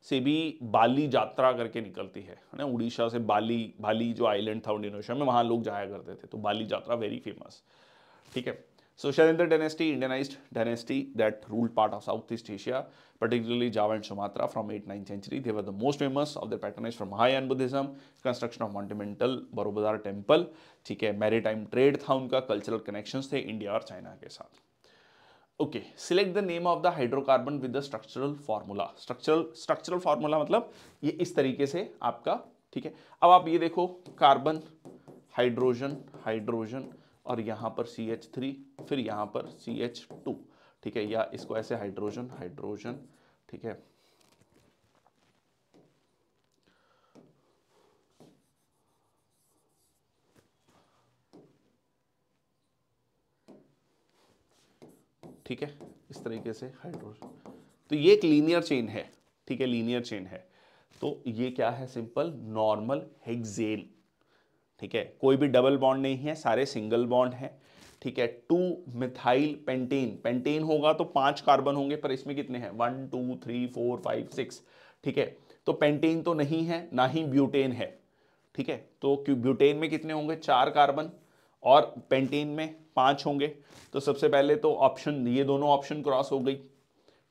से भी बाली यात्रा करके निकलती है ना, उड़ीसा से बाली, बाली जो आइलैंड था इंडोनेशिया में, वहाँ लोग जाया करते थे, तो बाली यात्रा वेरी फेमस। ठीक है, so Shailendra dynasty, Indianized dynasty that ruled part of Southeast Asia, particularly Java and Sumatra from 8th-9th century. They were the most famous of their patronage from Mahayan Buddhism, construction of monumental Borobudur temple. ठीक है, maritime trade था उनका, cultural connections थे India और China के साथ। Okay, select the name of the hydrocarbon with the structural formula. Structural formula मतलब ये इस तरीके से आपका। ठीक है, अब आप ये देखो, कार्बन, हाइड्रोजन, हाइड्रोजन, और यहाँ पर CH3, फिर यहाँ पर CH2। ठीक है, या इसको ऐसे हाइड्रोजन, हाइड्रोजन। ठीक है, ठीक है, इस तरीके से हाइड्रोजन, तो ये एक लीनियर चेन है। ठीक है, लीनियर चेन है, तो ये क्या है, सिंपल नॉर्मल हेक्सेन। ठीक है, कोई भी डबल बॉन्ड नहीं है, सारे सिंगल बॉन्ड हैं। ठीक है, 2 मिथाइल पेंटेन, पेंटेन होगा तो 5 कार्बन होंगे, पर इसमें कितने हैं, 1 2 3 4 5 6। ठीक है, तो पेंटेन तो नहीं है, ना ही ब्यूटेन है। ठीक है, तो ब्यूटेन में कितने होंगे, 4 कार्बन, और पेंटेन में 5 होंगे। तो सबसे पहले तो ऑप्शन, ये दोनों ऑप्शन क्रॉस हो गई।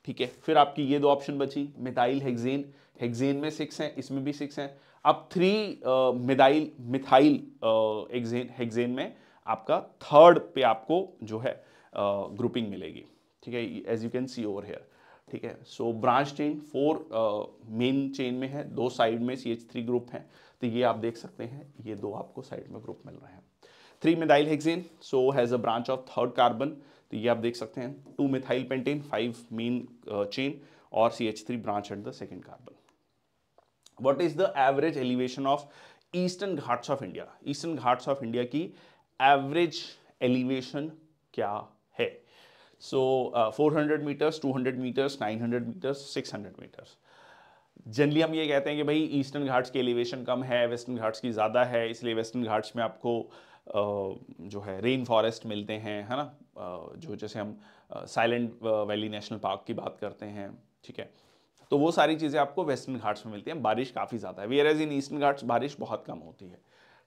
ठीक है, फिर आपकी ये 2 ऑप्शन बची, मिथाइल हेक्सेन, हेक्सेन में 6 हैं, इसमें भी 6 हैं। अब 3 मिथाइल, मिथाइल हेक्सेन में आपका थर्ड पे आपको जो है ग्रुपिंग मिलेगी। ठीक है, as you can see over here. ठीक है, so branch chain 4 main chain में है, 2 साइड में CH3 ग्रुप हैं, तो ये आप देख सकते हैं, ये 2 आपको साइड में ग्रुप मिल रहे हैं। 3 methyl hexane so has a branch of third carbon, तो ये आप देख सकते हैं। 2 मिथाइल पेंटेन, 5 मेन चेन, और CH3 branch at the second carbon. What is the average elevation of Eastern Ghats of India? Eastern Ghats of India की average elevation क्या है? So 400 metres, 200 metres, 900 metres, 600 metres. Generally हम ये कहते हैं कि भाई ईस्टर्न घाट्स की एलिवेशन कम है, वेस्टर्न घाट्स की ज़्यादा है, इसलिए वेस्टर्न घाट्स में आपको जो है रेन फॉरेस्ट मिलते हैं, है ना, जो जैसे हम साइलेंट वैली नेशनल पार्क की बात करते हैं, ठीक है। तो वो सारी चीज़ें आपको वेस्टर्न घाट्स में मिलती हैं, बारिश काफ़ी ज़्यादा है। Whereas in Eastern Ghats बारिश बहुत कम होती है,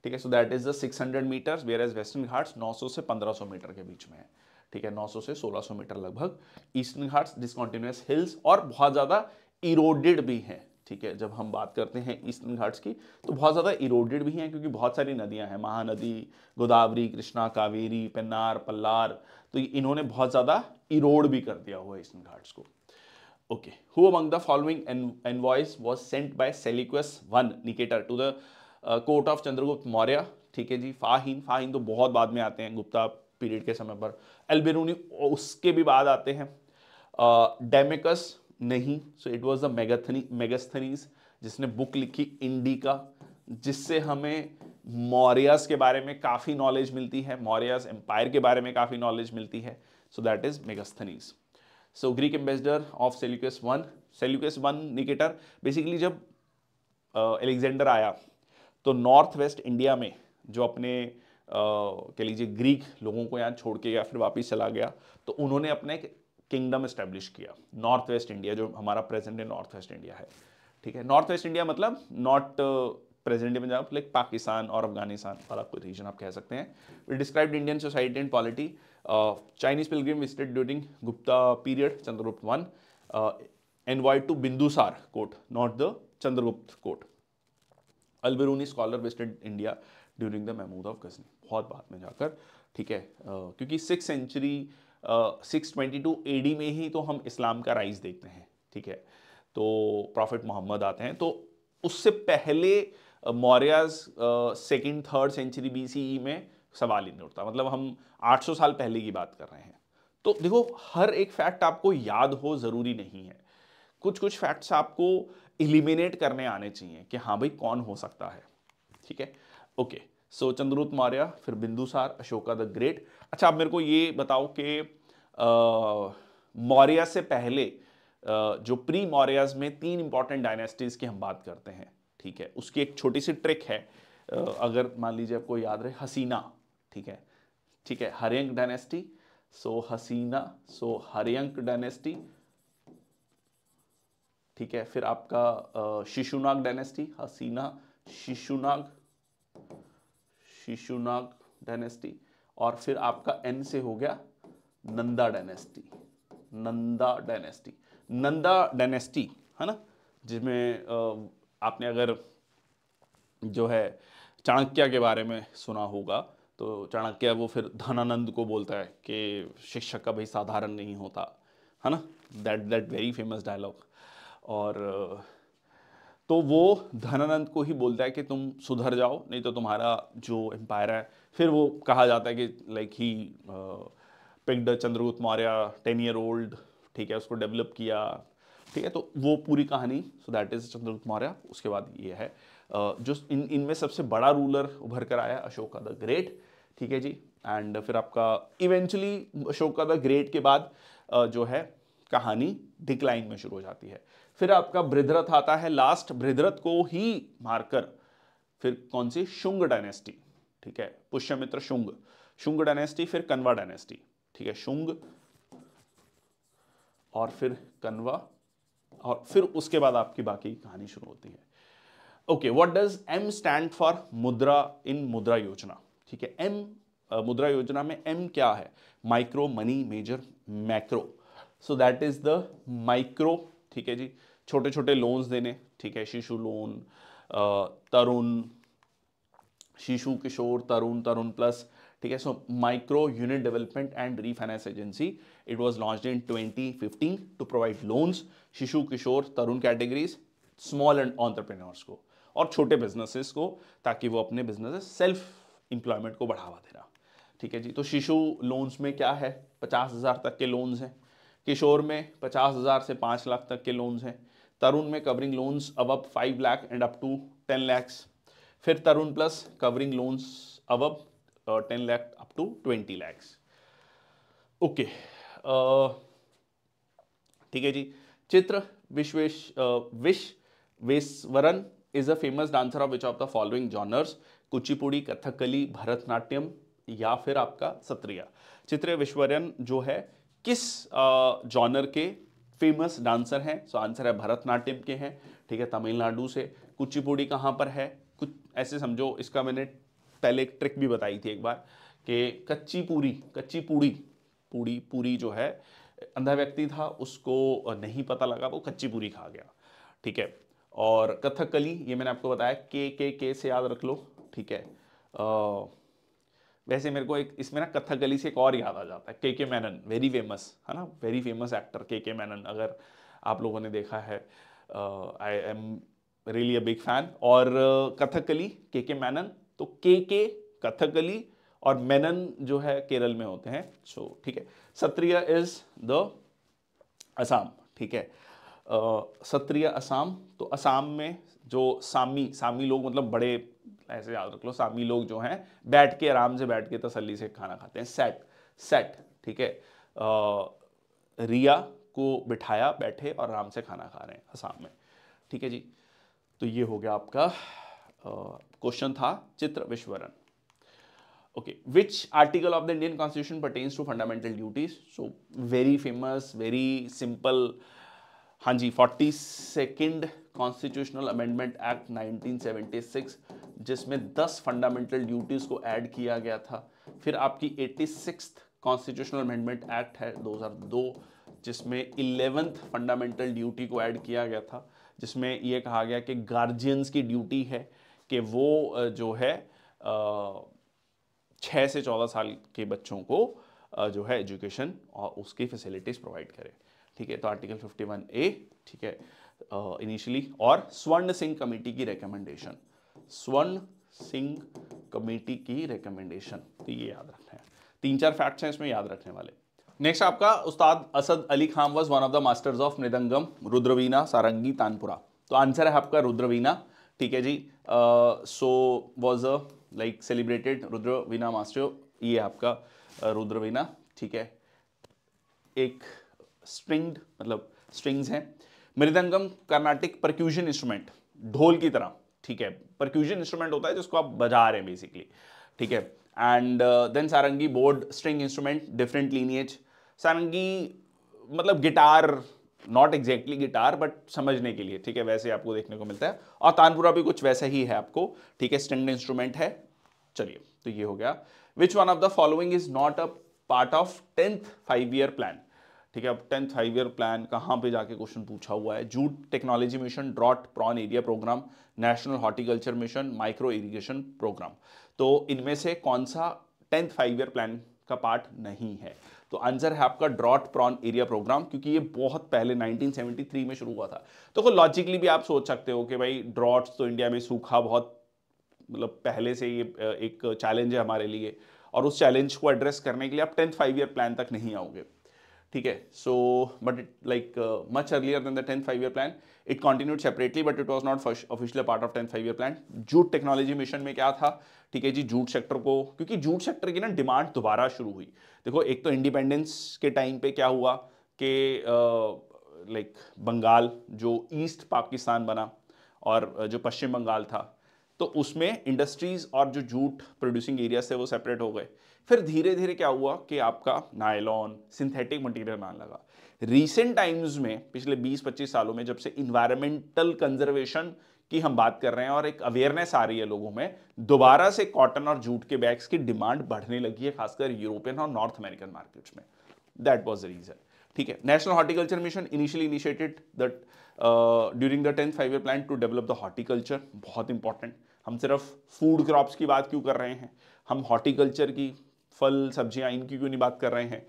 ठीक है। So that is the 600 metres, whereas Western Ghats 900 से 1500 मीटर के बीच में है, ठीक है, 900 से 1600 मीटर लगभग। ईस्टर्न घाट्स डिसकंटिन्यूअस हिल्स और बहुत ज़्यादा इरोडेड भी हैं, ठीक है। जब हम बात करते हैं ईस्टर्न घाट्स की तो बहुत ज़्यादा इरोडेड भी हैं, क्योंकि बहुत सारी नदियां हैं, महानदी, गोदावरी, कृष्णा, कावेरी, पेन्नार, पल्लार, तो इन्होंने बहुत ज़्यादा इरोड भी कर दिया हुआ है ईस्टर्न घाट्स को। Okay. Who among the following envoys was sent by Seleucus I Nicator to the court of Chandragupta Maurya? ठीक है जी, फाहिन तो बहुत बाद में आते हैं, गुप्ता पीरियड के समय पर। अल्बेरूनी उसके भी बाद आते हैं। डेमेकस नहीं, सो इट वाज द मेगास्थनीज जिसने बुक लिखी इंडिका, जिससे हमें मौर्यस के बारे में काफ़ी नॉलेज मिलती है, मौर्यस एम्पायर के बारे में काफ़ी नॉलेज मिलती है। So that is Megasthenes. So Greek ambassador of Seleucus one Nicator, basically जब एलेक्जेंडर आया तो नॉर्थ वेस्ट इंडिया में जो अपने कह लीजिए ग्रीक लोगों को यहाँ छोड़ के या फिर वापस चला गया, तो उन्होंने अपने एक किंगडम एस्टेब्लिश किया नॉर्थ वेस्ट इंडिया, जो हमारा present day north west India है, ठीक है। नॉर्थ वेस्ट इंडिया मतलब not present day Punjab, like Pakistan और अफगानिस्तान वाला कोई रीजन आप कह सकते हैं। We described Indian society and polity. Chinese pilgrim visited during Gupta period, Chandragupta I, envoyed to Bindusar court, not the Chandragupta court. Al-Biruni scholar visited India during the Mahmud of Ghazni, बहुत बाद में जाकर, ठीक है, क्योंकि 6th century 622 AD में ही तो हम इस्लाम का राइज देखते हैं, ठीक है। तो प्रॉफिट मोहम्मद आते हैं, तो उससे पहले Mauryas 2nd 3rd century BCE में सवाल ही नहीं उठता, मतलब हम 800 साल पहले की बात कर रहे हैं। तो देखो, हर एक फैक्ट आपको याद हो जरूरी नहीं है, कुछ कुछ फैक्ट्स आपको इलिमिनेट करने आने चाहिए कि हाँ भाई कौन हो सकता है, ठीक है। ओके, सो चंद्रगुप्त मौर्य, फिर बिंदुसार, अशोका द ग्रेट। अच्छा, आप मेरे को ये बताओ कि मौर्य से पहले जो प्री मौर्यज में 3 इंपॉर्टेंट डायनेस्टीज की हम बात करते हैं, ठीक है, उसकी एक छोटी सी ट्रिक है। अगर मान लीजिए आपको याद रहे, हसीना, ठीक है, ठीक है, हर्यंक डायनेस्टी, सो हसीना, सो हर्यंक डायनेस्टी, ठीक है। फिर आपका शिशुनाग डायनेस्टी, हसीना, शिशुनाग, शिशुनाग डायनेस्टी, और फिर आपका एन से हो गया Nanda dynasty, Nanda dynasty, Nanda dynasty, है ना, जिसमें आपने अगर जो है चाणक्य के बारे में सुना होगा, तो चाणक्य वो फिर धनानंद को बोलता है कि शिक्षक का भाई साधारण नहीं होता, है ना, दैट वेरी फेमस डायलॉग। और तो वो धनानंद को ही बोलता है कि तुम सुधर जाओ, नहीं तो तुम्हारा जो एम्पायर है, फिर वो कहा जाता है कि like he picked Chandragupta Maurya 10 year old, ठीक है, उसको डेवलप किया, ठीक है। तो वो पूरी कहानी, सो दैट इज चंद्रगुप्त मौर्य। उसके बाद ये है जो इनमें सबसे बड़ा रूलर उभर कर आया, अशोका द ग्रेट, ठीक है जी। एंड फिर आपका इवेंचुअली अशोका द ग्रेट के बाद जो है कहानी डिक्लाइन में शुरू हो जाती है। फिर आपका बृहद्रथ आता है लास्ट, बृहद्रथ को ही मारकर फिर कौन सी, शुंग डायनेस्टी, ठीक है, पुष्यमित्र शुंग, शुंग डायनेस्टी, फिर कन्वा डायनेस्टी, ठीक है, शुंग और फिर कन्वा, और फिर उसके बाद आपकी बाकी कहानी शुरू होती है। Okay, what does M stand for Mudra in मुद्रा योजना, ठीक है। एम मुद्रा योजना में एम क्या है, micro, money, major, macro, so that is the micro, ठीक है जी, छोटे छोटे लोन्स देने, ठीक है, शिशु लोन, तरुण, शिशु, किशोर, तरुण, तरुण प्लस, ठीक है। So micro unit development and refinance agency, it was launched in 2015 to provide loans, Shishu, Kishor, Tarun categories, small and entrepreneurs को और छोटे बिजनेसेस को, ताकि वो अपने बिजनेस सेल्फ एम्प्लॉयमेंट को बढ़ावा देना, ठीक है जी। तो शिशु लोन्स में क्या है, 50,000 तक के लोन्स हैं, किशोर में 50,000 से 5 लाख तक के लोन्स हैं, तरुण में कवरिंग लोन्स अब 5 lakh and up to 10 lakhs, फिर तरुण प्लस कवरिंग लोन्स अब 10 lakh up to 20 lakhs. Okay, ठीक है जी। Chitra Visweswaran is a famous dancer of which of the following genres? Kuchipudi, Kathakali, Bharatanatyam या फिर आपका सत्रिया। चित्र विश्वरन जो है किस जॉनर के फेमस डांसर हैं? सो आंसर है भरतनाट्यम के हैं, ठीक है, तमिलनाडु से। कुचिपुड़ी कहाँ पर है? कुछ ऐसे समझो, इसका मैंने पहले एक ट्रिक भी बताई थी एक बार कि कच्ची पूरी जो है, अंधा व्यक्ति था, उसको नहीं पता लगा, वो कच्ची पूरी खा गया, ठीक है। और कथकली, ये मैंने आपको बताया के से याद रख लो, ठीक है। वैसे मेरे को एक इसमें ना कथकली से एक और याद आ जाता है, के मैनन, वेरी फेमस है ना, वेरी फेमस एक्टर के मैनन, अगर आप लोगों ने देखा है, I am really a big fan. और कथकली के मैनन, तो के कथकली और मेनन जो है केरल में होते हैं, सो ठीक है। सत्रिया इज द असम, ठीक है। सत्रिया असम, तो असम में जो सामी लोग, मतलब बड़े, ऐसे याद रख लो, सामी लोग जो हैं बैठ के, आराम से बैठ के तसल्ली से खाना खाते हैं, सेट, ठीक है। रिया को बिठाया, बैठे और आराम से खाना खा रहे हैं असम में, ठीक है जी। तो ये हो गया आपका क्वेश्चन था चित्र विश्वरन। Okay, which article of the Indian Constitution pertains to fundamental duties? So very famous, very simple, हाँ जी, 42nd कॉन्स्टिट्यूशनल अमेंडमेंट एक्ट 1976, जिसमें 10 फंडामेंटल ड्यूटीज को ऐड किया गया था। फिर आपकी 86th कॉन्स्टिट्यूशनल अमेंडमेंट एक्ट है 2002, जिसमें 11th फंडामेंटल ड्यूटी को ऐड किया गया था, जिसमें यह कहा गया कि गार्जियंस की ड्यूटी है कि वो जो है 6 से 14 साल के बच्चों को जो है एजुकेशन और उसकी फैसिलिटीज प्रोवाइड करें, ठीक है। तो आर्टिकल 51A, ठीक है, इनिशियली। और स्वर्ण सिंह कमेटी की रिकमेंडेशन, स्वर्ण सिंह कमेटी की रिकमेंडेशन, तो ये याद रखना है। 3-4 फैक्ट्स हैं इसमें याद रखने वाले। नेक्स्ट आपका Ustad Asad Ali Khan was one of the masters of mridangam, rudraveena, sarangi, tanpura. तो आंसर है आपका रुद्रवीणा, ठीक है जी। So was a like celebrated rudraveena master, ये आपका रुद्रवीणा, ठीक है। एक स्ट्रिंग्ड, मतलब स्ट्रिंग्स हैं। मृदंगम कर्नाटिक परक्यूजन इंस्ट्रूमेंट, ढोल की तरह, ठीक है, परक्यूजन इंस्ट्रूमेंट होता है जिसको आप बजा रहे हैं बेसिकली, ठीक है। And then sarangi bowed string instrument, different lineage. Sarangi मतलब guitar, not exactly guitar but समझने के लिए, ठीक है, वैसे आपको देखने को मिलता है। और तानपुरा भी कुछ वैसा ही है आपको, ठीक है, स्ट्रिंग्ड इंस्ट्रूमेंट है। चलिए, तो ये हो गया। Which one of the following is not a part of 10th 5-year plan, ठीक है। अब 10th 5-year प्लान कहां पे जाके क्वेश्चन पूछा हुआ है? Jute technology mission, drought prone area programme, national horticulture mission, micro irrigation programme. तो इनमें से कौन सा 10th 5-year प्लान का पार्ट नहीं है? तो आंसर है आपका ड्रॉट प्रॉन एरिया प्रोग्राम, क्योंकि ये बहुत पहले 1973 में शुरू हुआ था। तो लॉजिकली भी आप सोच सकते हो कि भाई ड्रॉट्स तो इंडिया में सूखा बहुत, मतलब पहले से ये एक चैलेंज है हमारे लिए, और उस चैलेंज को एड्रेस करने के लिए आप 10th 5-year प्लान तक नहीं आओगे, ठीक है। So but it like much earlier than the 10th 5-year plan, it continued separately but it was not officially part of 10th 5-year plan. Jute technology mission में क्या था, ठीक है जी, जूट सेक्टर को, क्योंकि जूट सेक्टर की ना demand दोबारा शुरू हुई। देखो, एक तो इंडिपेंडेंस के टाइम पे क्या हुआ कि लाइक बंगाल जो ईस्ट पाकिस्तान बना और जो पश्चिम बंगाल था, तो उसमें इंडस्ट्रीज और जो जूट प्रोड्यूसिंग एरिया से वो सेपरेट हो गए। फिर धीरे धीरे क्या हुआ कि आपका नायलॉन, सिंथेटिक मटेरियल आने लगा। रीसेंट टाइम्स में, पिछले 20-25 सालों में, जब से इन्वायरमेंटल कंजर्वेशन की हम बात कर रहे हैं और एक अवेयरनेस आ रही है लोगों में, दोबारा से कॉटन और जूट के बैग्स की डिमांड बढ़ने लगी है, खासकर यूरोपियन और नॉर्थ अमेरिकन मार्केट्स में। दैट वाज द रीजन, ठीक है। National horticulture mission initially initiated that during the 10th 5-year plan to develop the horticulture, बहुत इंपॉर्टेंट। हम सिर्फ फूड क्रॉप्स की बात क्यों कर रहे हैं, हम हॉर्टिकल्चर की, फल सब्जियां, इनकी क्यों नहीं बात कर रहे हैं?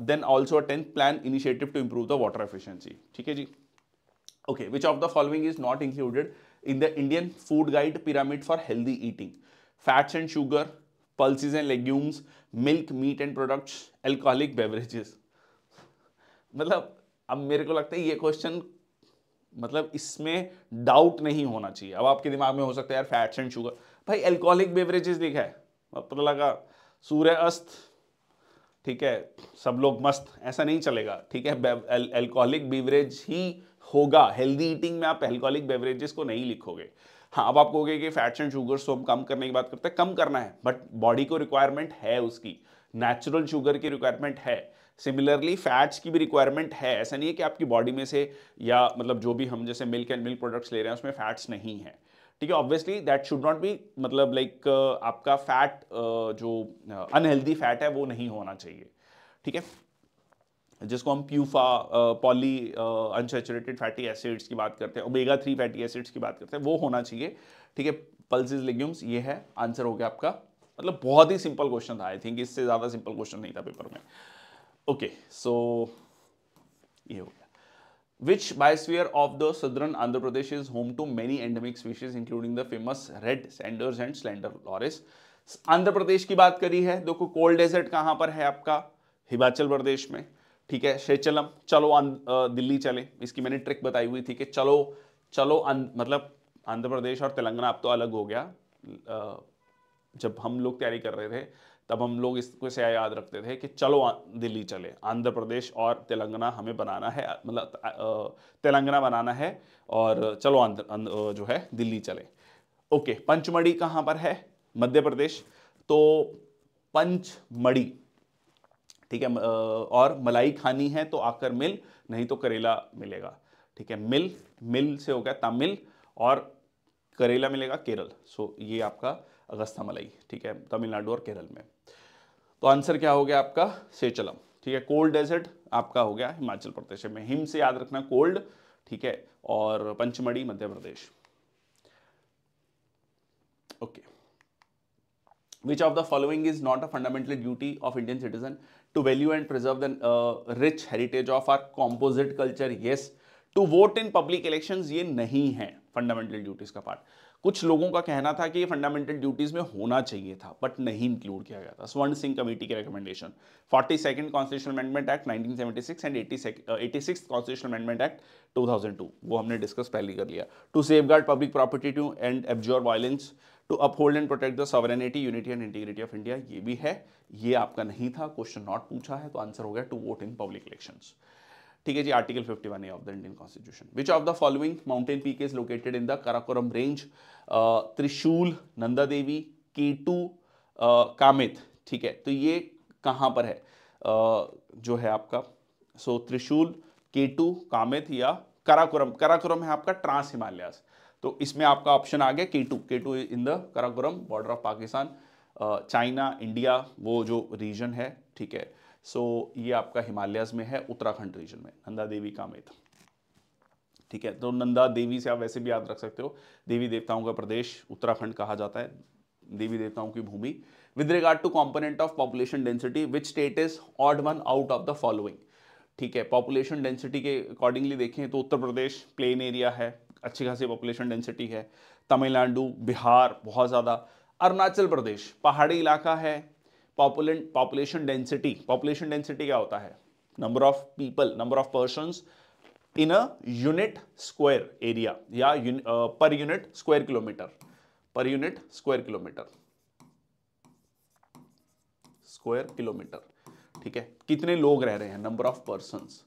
Then also a 10th plan initiative to improve the water efficiency, ठीक है जी। Okay, which of the following is not included in the Indian food guide pyramid for healthy eating? Fats and sugar, pulses and legumes, milk, meat and products, alcoholic beverages. मतलब अब मेरे को लगता है ये क्वेश्चन, मतलब इसमें डाउट नहीं होना चाहिए। अब आपके दिमाग में हो सकता है यार फैट्स एंड शुगर, भाई एल्कोहलिक बेवरेजेस लिखा है, पता लगा सूर्य अस्त, ठीक है, सब लोग मस्त, ऐसा नहीं चलेगा, ठीक है। एल्कोहलिक बेवरेज ही होगा। हेल्दी ईटिंग में आप अल्कोहलिक बेवरेजेस को नहीं लिखोगे। हाँ, अब आप कहोगे कि फैट्स एंड शुगर्स तो हम कम करने की बात करते हैं, कम करना है, बट बॉडी को रिक्वायरमेंट है उसकी, नेचुरल शुगर की रिक्वायरमेंट है। सिमिलरली फैट्स की भी रिक्वायरमेंट है। ऐसा नहीं है कि आपकी बॉडी में से, या मतलब जो भी हम जैसे मिल्क एंड मिल्क प्रोडक्ट्स ले रहे हैं उसमें फैट्स नहीं है, ठीक है। Obviously that should not B, मतलब लाइक आपका फैट जो अनहेल्दी फैट है वो नहीं होना चाहिए, ठीक है, जिसको हम PUFA, poly unsaturated fatty acids की बात करते हैं, ओमेगा 3 फैटी एसिड्स की बात करते हैं, वो होना चाहिए, ठीक है। पल्सेस लेग्यूम्स, ये है आंसर हो गया आपका। मतलब बहुत ही सिंपल क्वेश्चन था, आई थिंक इससे ज्यादा सिंपल क्वेश्चन नहीं था पेपर में। ओके, सो ये हो गया। Which biosphere of the southern Andhra Pradesh is home to many endemic species including the famous red sanders and slender loris? Andhra Pradesh की बात करी है, देखो कोल्ड डेजर्ट कहां पर है आपका, हिमाचल प्रदेश में, ठीक है। शेचलम, चलो दिल्ली चले, इसकी मैंने ट्रिक बताई हुई थी कि चलो चलो मतलब आंध्र प्रदेश और तेलंगाना अब तो अलग हो गया। जब हम लोग तैयारी कर रहे थे तब हम लोग इसको से याद रखते थे कि चलो दिल्ली चले, आंध्र प्रदेश और तेलंगाना हमें बनाना है, मतलब तेलंगाना बनाना है, और चलो जो है दिल्ली चले। ओके, पंचमढ़ी कहां पर है, मध्य प्रदेश, तो पंचमढ़ी, ठीक है। और मलाई खानी है तो आकर मिल, नहीं तो करेला मिलेगा, ठीक है। मिल, मिल से हो गया तमिल, और करेला मिलेगा केरल। सो ये आपका अगस्ता मलाई, ठीक है, तमिलनाडु और केरल में। तो आंसर क्या हो गया आपका, सेचलम, ठीक है। कोल्ड डेजर्ट आपका हो गया हिमाचल प्रदेश में, हिम से याद रखना कोल्ड, ठीक है, और Pachmarhi Madhya Pradesh. Okay, which of the following is not a fundamental duty of Indian citizen to value and preserve the rich heritage of our composite culture? Yes. To vote in public elections, ये नहीं है fundamental duties का part. कुछ लोगों का कहना था कि ये फंडामेंटल ड्यूटीज में होना चाहिए था, बट नहीं इंक्लूड किया गया था। स्वर्ण सिंह कमेटी के recommendation, 42nd constitutional amendment act 1976 and 86th constitutional amendment act 2002, वो हमने डिस्कस पहले कर लिया। To safeguard public property to and absorb violence, to uphold and protect the sovereignty, unity and integrity of India, ये भी है। ये आपका नहीं था, क्वेश्चन नॉट पूछा है, तो आंसर हो गया to vote in public elections, ठीक है जी। Article 51A of the Indian constitution. Which of the following mountain peak is located in the Karakoram range? Trishul, Nanda देवी, केटू, कामित, ठीक है। तो ये कहां पर है जो है आपका, सो त्रिशूल, केटू, कामित या काराकोरम? काराकोरम है आपका ट्रांस हिमालयास, तो इसमें आपका ऑप्शन आ गया K two. K two in the Karakoram, border of Pakistan, China, India, वो जो रीजन है, ठीक है। सो ये आपका हिमालयाज में है, उत्तराखंड रीजन में, नंदा देवी कामित, ठीक है। तो नंदा देवी से आप वैसे भी याद रख सकते हो, देवी देवताओं का प्रदेश उत्तराखंड कहा जाता है, देवी देवताओं की भूमि। With regard to component of population density, which state is odd one out of the following? ठीक है, पॉपुलेशन डेंसिटी के अकॉर्डिंगली देखें तो उत्तर प्रदेश प्लेन एरिया है, अच्छी खासी पॉपुलेशन डेंसिटी है। तमिलनाडु, बिहार बहुत ज़्यादा। अरुणाचल प्रदेश पहाड़ी इलाका है। पॉपुलेशन डेंसिटी क्या होता है? Number of people, number of persons in a unit square area, या per unit square kilometre, per unit square kilometre, ठीक है। कितने लोग रह रहे हैं, नंबर ऑफ पर्सन्स।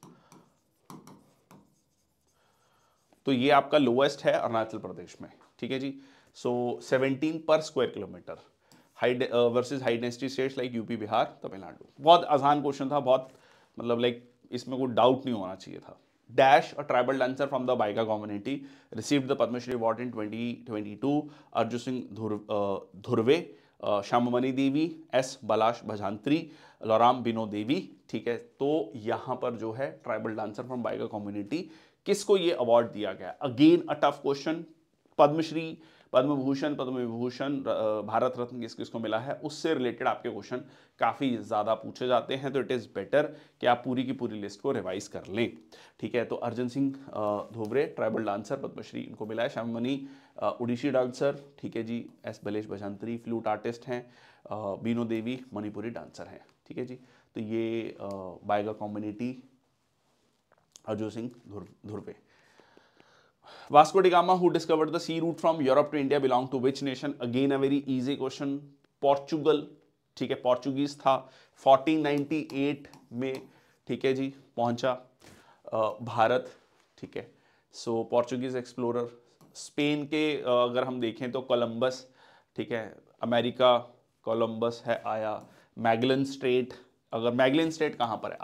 तो ये आपका लोएस्ट है अरुणाचल प्रदेश में, ठीक है जी। सो 17 पर square kilometre. High versus high density states like UP, Bihar, Tamil Nadu. बहुत आसान क्वेश्चन था, बहुत मतलब लाइक इसमें कोई डाउट नहीं होना चाहिए था। Dash a tribal dancer from the Baiga community received the Padmashri award in 2022? Arjun Singh Dhurve, Shyamamani Devi, S Ballesh Bhajantri, लौराम बिनो देवी, ठीक है। तो यहां पर जो है tribal dancer from Baiga community, किसको ये अवार्ड दिया गया? Again a tough question. Padmashri, Padma Bhushan, Padma Vibhushan, Bharat Ratna किस किस को मिला है, उससे रिलेटेड आपके क्वेश्चन काफ़ी ज़्यादा पूछे जाते हैं, तो इट इज़ बेटर कि आप पूरी की पूरी लिस्ट को रिवाइज कर लें, ठीक है। तो अर्जुन सिंह धोबरे ट्राइबल डांसर, पद्मश्री इनको मिला है। श्याममणि उड़ीसी डांसर, ठीक है जी। S Ballesh Bhajantri flute artist हैं। बीनो देवी मणिपुरी डांसर हैं, ठीक है जी। तो ये Baiga community, Arjun Singh Dhurve. Vasco da Gama, who discovered the sea route from Europe to India, belong to which nation? Again a very easy question. Portugal, ठीक है, पोर्चुगीज था। 1498 में, ठीक है जी, पहुंचा भारत, ठीक है। सो पोर्चुगीज एक्सप्लोरर। स्पेन के अगर हम देखें तो कोलंबस, ठीक है, अमेरिका कोलंबस है आया। मैगलन स्ट्रेट, अगर मैगलन स्ट्रेट कहाँ पर है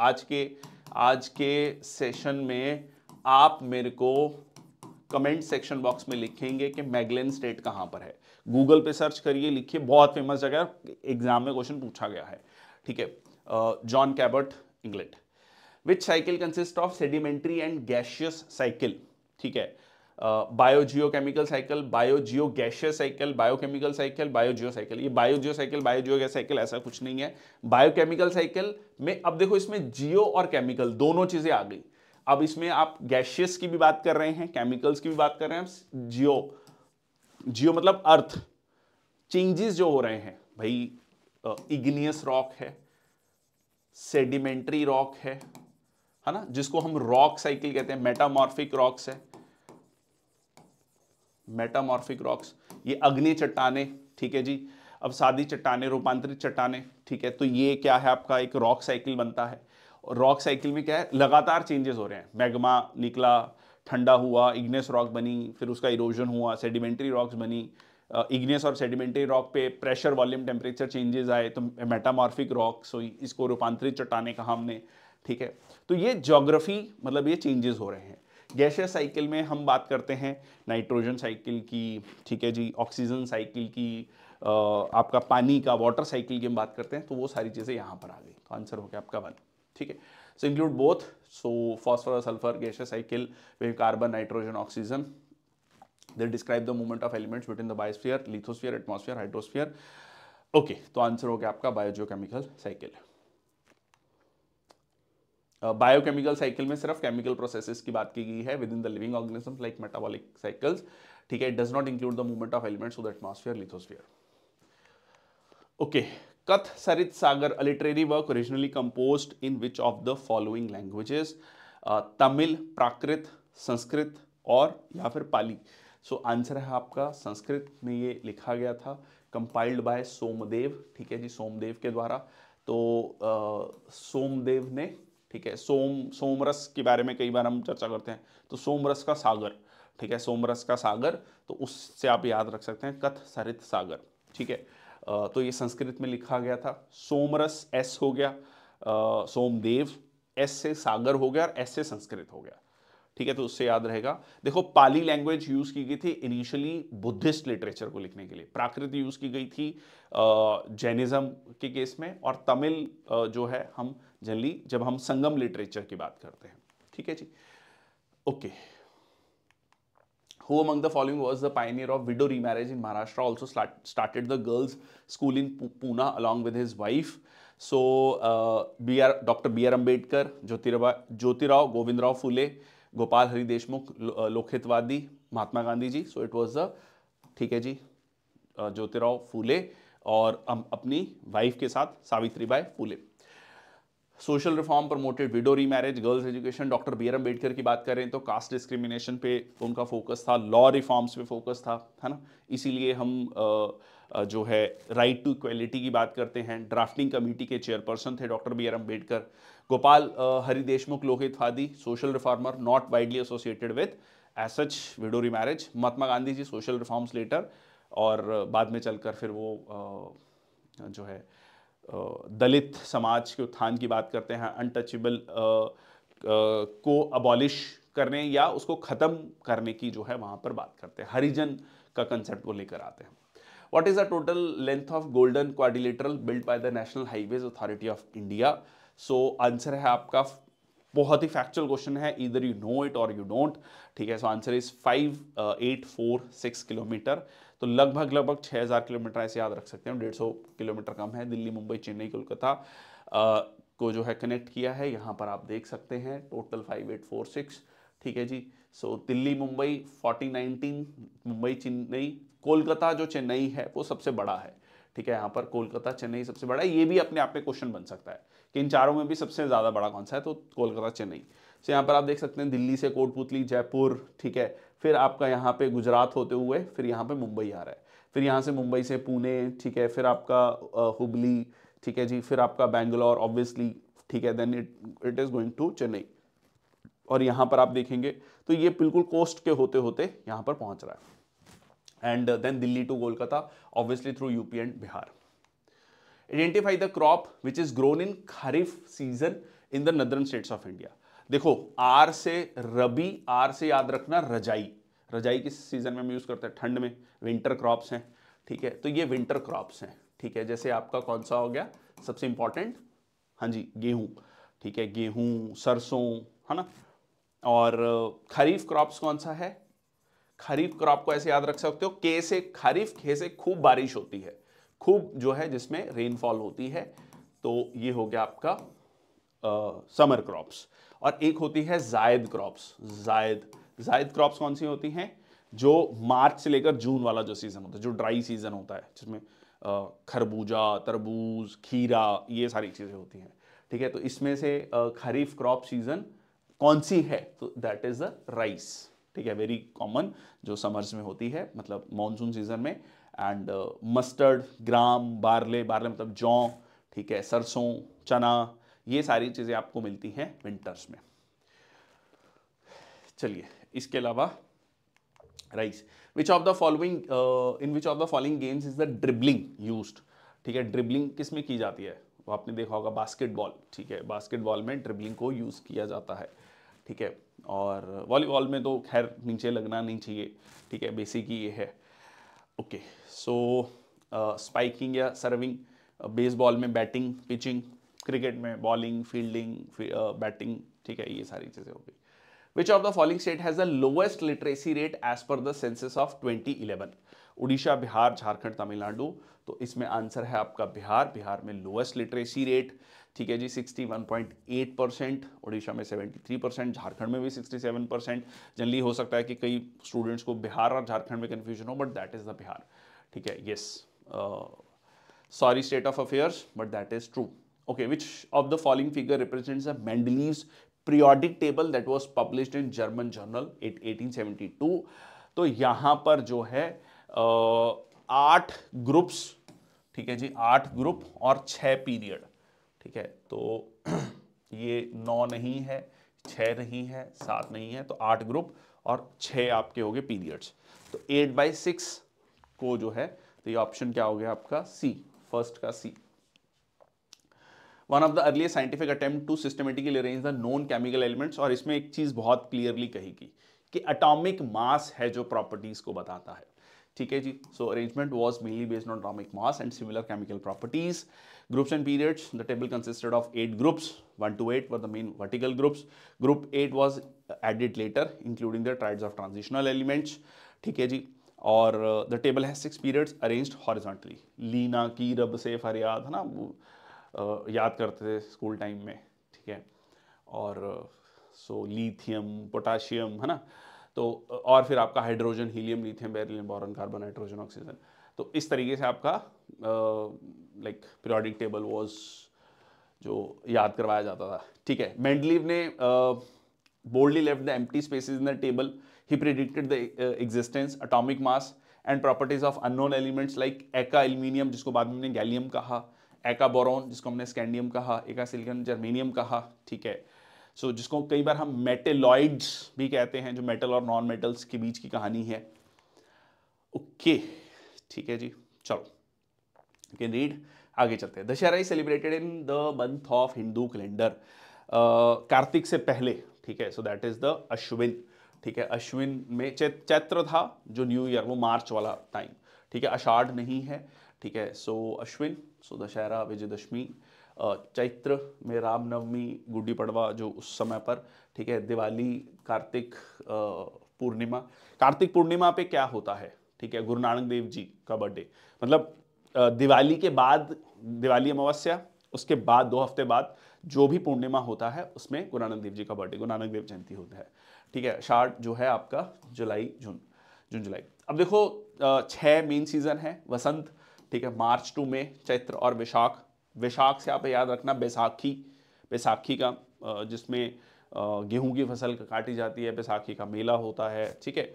आज के सेशन में आप मेरे को कमेंट सेक्शन बॉक्स में लिखेंगे कि मैगलन स्ट्रेट कहाँ पर है। गूगल पे सर्च करिए, लिखिए, बहुत फेमस जगह, एग्जाम में क्वेश्चन पूछा गया है, ठीक है। John Cabot, England. Which cycle consist of sedimentary and gaseous cycle, ठीक है। Biogeochemical cycle, biogeo gaseous cycle, biochemical cycle, biogeo cycle. ये biogeo cycle, biogeo gas cycle ऐसा कुछ नहीं है। बायोकेमिकल साइकिल में अब देखो इसमें जियो और केमिकल दोनों चीजें आ गई। अब इसमें आप गैशियस की भी बात कर रहे हैं, केमिकल्स की भी बात कर रहे हैं, जियो मतलब अर्थ, चेंजेस जो हो रहे हैं भाई, इग्नियस रॉक है, सेडिमेंट्री रॉक है ना, जिसको हम रॉक साइकिल कहते हैं। मेटामॉर्फिक रॉक्स है, मेटामॉर्फिक रॉक्स, ये अग्नि चट्टाने, ठीक है जी। अब सादी चट्टाने, रूपांतरित चट्टाने, ठीक है। तो ये क्या है, आपका एक रॉक साइकिल बनता है। और रॉक साइकिल में क्या है, लगातार चेंजेस हो रहे हैं। मैग्मा निकला, ठंडा हुआ, इग्नियस रॉक बनी, फिर उसका इरोजन हुआ, सेडिमेंट्री रॉक्स बनी। इग्नियस और सेडिमेंट्री रॉक पे प्रेशर, वॉल्यूम, टेम्परेचर चेंजेस आए तो मेटामॉर्फिक रॉक्स हुई, इसको रूपांतरित चट्टाने कहा हमने, ठीक है। तो ये ज्योग्राफी, मतलब ये चेंजेस हो रहे हैं। गैसियस साइकिल में हम बात करते हैं नाइट्रोजन साइकिल की, ठीक है जी, ऑक्सीजन साइकिल की, आपका पानी का, वाटर साइकिल की हम बात करते हैं। तो वो सारी चीज़ें यहाँ पर आ गई। तो आंसर हो गया आपका 1, ठीक है। So include both, so phosphorus, sulphur, gaseous cycle with carbon, nitrogen, oxygen, they describe the movement of elements between the biosphere, lithosphere, atmosphere, hydrosphere. Okay, तो आंसर हो गया आपका बायोजियोकेमिकल साइकिल। बायोकेमिकल साइकिल में सिर्फ केमिकल प्रोसेसेस की बात की गई है with in the living organism like metabolic cycles, ठीक है। It does not include the movement of elements through the atmosphere, lithosphere. Okay, कथ सरित सागर, a literary work originally composed in which of the following languages? Tamil, प्राकृत, संस्कृत और या फिर पाली। So answer है आपका संस्कृत में ये लिखा गया था, कंपाइल्ड बाय सोमदेव, ठीक है जी, सोमदेव के द्वारा। तो सोमदेव ने, ठीक है, सोमरस के बारे में कई बार हम चर्चा करते हैं, तो सोमरस का सागर, ठीक है, सोमरस का सागर, तो उससे आप याद रख सकते हैं कथ सरित सागर, ठीक है। तो ये संस्कृत में लिखा गया था। सोमरस एस हो गया, सोमदेव एस से सागर हो गया और एस से संस्कृत हो गया, ठीक है। तो उससे याद रहेगा। देखो, पाली लैंग्वेज यूज की गई थी इनिशियली बुद्धिस्ट लिटरेचर को लिखने के लिए, प्राकृत यूज की गई थी जैनिज्म के केस में, और तमिल जो है हम जनरली जब हम संगम लिटरेचर की बात करते हैं, ठीक है जी। Okay, who among the following was the pioneer of widow remarriage in Maharashtra, also started the girls school in Pune along with his wife? So Dr. B.R. Ambedkar, Jyotirao Govindrao Phule, Gopal Hari Deshmukh, Lokhitwadi Mahatma Gandhi ji. So it was the, ठीक है जी, ज्योतिराव फूले और अपनी wife के साथ Savitribai Phule. Social reform promoted widow remarriage, girls education. Doctor B R Ambedkar की बात करें तो कास्ट डिस्क्रिमिनेशन पे उनका फोकस था, लॉ रिफॉर्म्स पे फोकस था, है ना। इसीलिए हम जो है राइट टू इक्वलिटी की बात करते हैं। ड्राफ्टिंग कमेटी के चेयरपर्सन थे doctor B R Ambedkar. Gopal Hari Deshmukh, Lokhitwadi, social reformer, not widely associated with as such widow remarriage. Mahatma Gandhi ji, social reforms later, और बाद में चलकर फिर वो जो है दलित समाज के उत्थान की बात करते हैं, अनटचेबल को अबॉलिश करने या उसको ख़त्म करने की जो है वहाँ पर बात करते हैं, हरिजन का कंसेप्ट वो लेकर आते हैं। What is the total length of golden quadrilateral build by the national highways authority of India? So answer है आपका, बहुत ही फैक्चुअल क्वेश्चन है, इधर यू नो इट और यू डोंट, ठीक है। सो आंसर इज 5846 किलोमीटर। तो लगभग 6000 किलोमीटर ऐसे याद रख सकते हैं, 150 किलोमीटर कम है। दिल्ली, मुंबई, चेन्नई, कोलकाता को जो है कनेक्ट किया है, यहाँ पर आप देख सकते हैं, टोटल 5846, ठीक है जी। सो दिल्ली मुंबई 4019, मुंबई चेन्नई, कोलकाता जो चेन्नई है वो सबसे बड़ा है, ठीक है। यहाँ पर कोलकाता चेन्नई सबसे बड़ा है। ये भी अपने आप में क्वेश्चन बन सकता है कि इन चारों में भी सबसे ज़्यादा बड़ा कौन सा है, तो कोलकाता चेन्नई। तो यहाँ पर आप देख सकते हैं दिल्ली से कोटपुतली, जयपुर, ठीक है। फिर आपका यहाँ पे गुजरात होते हुए फिर यहाँ पे मुंबई आ रहा है, फिर यहाँ से मुंबई से पुणे, ठीक है। फिर आपका हुबली, ठीक है जी। फिर आपका बैंगलोर ऑब्वियसली, ठीक है। Then it is going to Chennai. और यहां पर आप देखेंगे तो ये बिल्कुल कोस्ट के होते होते यहां पर पहुंच रहा है। And then Delhi to Kolkata, obviously through UP and Bihar. Identify the crop which is grown in kharif season in the northern states of India. देखो आर से रबी, आर से याद रखना रजाई, रजाई किस सीजन में हम यूज करते हैं, ठंड में, विंटर क्रॉप्स हैं, ठीक है, तो ये विंटर क्रॉप्स हैं, ठीक है। जैसे आपका कौन सा हो गया सबसे इंपॉर्टेंट, हाँ जी गेहूं, ठीक है, गेहूं, सरसों, है ना। और खरीफ क्रॉप्स कौन सा है, खरीफ क्रॉप को ऐसे याद रख सकते हो, के से खरीफ, खे से खूब बारिश होती है, खूब जो है जिसमें रेनफॉल होती है, तो ये हो गया आपका समर क्रॉप्स। और एक होती है जायद क्रॉप्स, जायद क्रॉप्स कौन सी होती हैं, जो मार्च से लेकर जून वाला जो सीजन होता है, जो ड्राई सीजन होता है, जिसमें खरबूजा, तरबूज, खीरा, ये सारी चीजें होती हैं, ठीक है। तो इसमें से खरीफ क्रॉप सीजन कौन सी है, तो दैट इज द राइस, ठीक है, वेरी कॉमन, जो समर्स में होती है, मतलब मॉनसून सीजन में। And mustard, gram, barley, barley मतलब जौ, ठीक है, सरसों, चना, ये सारी चीजें आपको मिलती हैं विंटर्स में। चलिए इसके अलावा rice, which of the following, in which of the following games is the dribbling used, ठीक है, ड्रिबलिंग किस में की जाती है, वो आपने देखा होगा बास्केटबॉल, ठीक है, बास्केटबॉल में ड्रिबलिंग को यूज किया जाता है, ठीक है। और वॉलीबॉल में तो खैर नीचे लगना नहीं चाहिए, ठीक है, बेसिक ही ये है। ओके, सो स्पाइकिंग या सर्विंग, बेसबॉल में बैटिंग, पिचिंग, क्रिकेट में बॉलिंग, फील्डिंग, बैटिंग, ठीक है, ये सारी चीजें हो गई। Which of the following state has the lowest literacy rate as per the census of 2011? Orissa, Bihar, Jharkhand, Tamil Nadu, तो इसमें आंसर है आपका बिहार, बिहार में लोएस्ट लिटरेसी रेट, ठीक है जी, 61.8%, उड़ीसा में 73%, झारखंड में भी 67%। जनरली हो सकता है कि कई स्टूडेंट्स को बिहार और झारखंड में कंफ्यूजन हो, but that is the Bihar, ठीक है, yes, sorry state of affairs, but that is true. Okay, which of the following figure represents a Mendeleev's periodic table that was published in German journal in 1872? तो यहां पर जो है 8 groups, ठीक है जी, 8 group और 6 पीरियड, ठीक है, तो ये 9 नहीं है, 6 नहीं है, 7 नहीं है, तो 8 ग्रुप और 6 आपके हो गए पीरियड्स, तो 8/6 को जो है, तो ये ऑप्शन क्या हो गया आपका सी, फर्स्ट का C. One of the earliest scientific attempt to systematically arrange the known chemical elements, और इसमें एक चीज बहुत क्लियरली कही कि एटॉमिक मास है जो प्रॉपर्टीज को बताता है, ठीक है जी। So arrangement was mainly based on atomic mass and similar chemical properties. Groups and periods, the table consisted of 8 groups, 1 to 8 were the main vertical groups, group 8 was added later including the triads of transitional elements, ठीक है जी। और the table has 6 periods arranged horizontally. Leena की रब से फरियाद, है ना, याद करते थे स्कूल टाइम में, ठीक है। और सो लिथियम, पोटाशियम, है ना, तो और फिर आपका hydrogen, helium, lithium, beryllium, boron, carbon, nitrogen, oxygen, तो इस तरीके से आपका लाइक पीरियोडिक टेबल वाज जो याद करवाया जाता था, ठीक है। मेंडलीव ने boldly left the empty spaces in the table. He predicted the existence, atomic mass and properties of unknown elements like एका एल्यूमिनियम, जिसको बाद में हमने गैलियम कहा, एका बोरॉन, जिसको हमने स्कैंडियम कहा, एका सिलिकॉन, जर्मेनियम कहा, ठीक है। सो जिसको कई बार हम मेटेलॉइड्स भी कहते हैं, जो मेटल और नॉन मेटल्स के बीच की कहानी है। ओके, ठीक है जी, चलो यू कैन रीड, आगे चलते हैं। Dussehra is celebrated in the month of Hindu calendar, Kartik से पहले, ठीक है, so that is the Ashwin, ठीक है। अश्विन में चैत्र था जो न्यू ईयर, वो मार्च वाला टाइम, ठीक है, आषाढ़ नहीं है, ठीक है। सो अश्विन, सो दशहरा, विजयदशमी, चैत्र में रामनवमी, गुड्डी पड़वा जो उस समय पर, ठीक है, दिवाली, कार्तिक पूर्णिमा। कार्तिक पूर्णिमा पे क्या होता है, ठीक है, गुरु नानक देव जी का बर्थडे, मतलब दिवाली के बाद, दिवाली अमावस्या, उसके बाद 2 हफ्ते बाद जो भी पूर्णिमा होता है उसमें गुरु नानक देव जी का बर्थडे, गुरु नानक देव जयंती होता है, ठीक है। आषाढ़ जो है आपका जुलाई, जून जुलाई। अब देखो 6 मेन सीजन है, वसंत, ठीक है, मार्च टू मई, चैत्र और वैशाख। वैशाख से आप याद रखना बैसाखी, बैसाखी का जिसमें गेहूं की फसल काटी जाती है, बैसाखी का मेला होता है, ठीक है।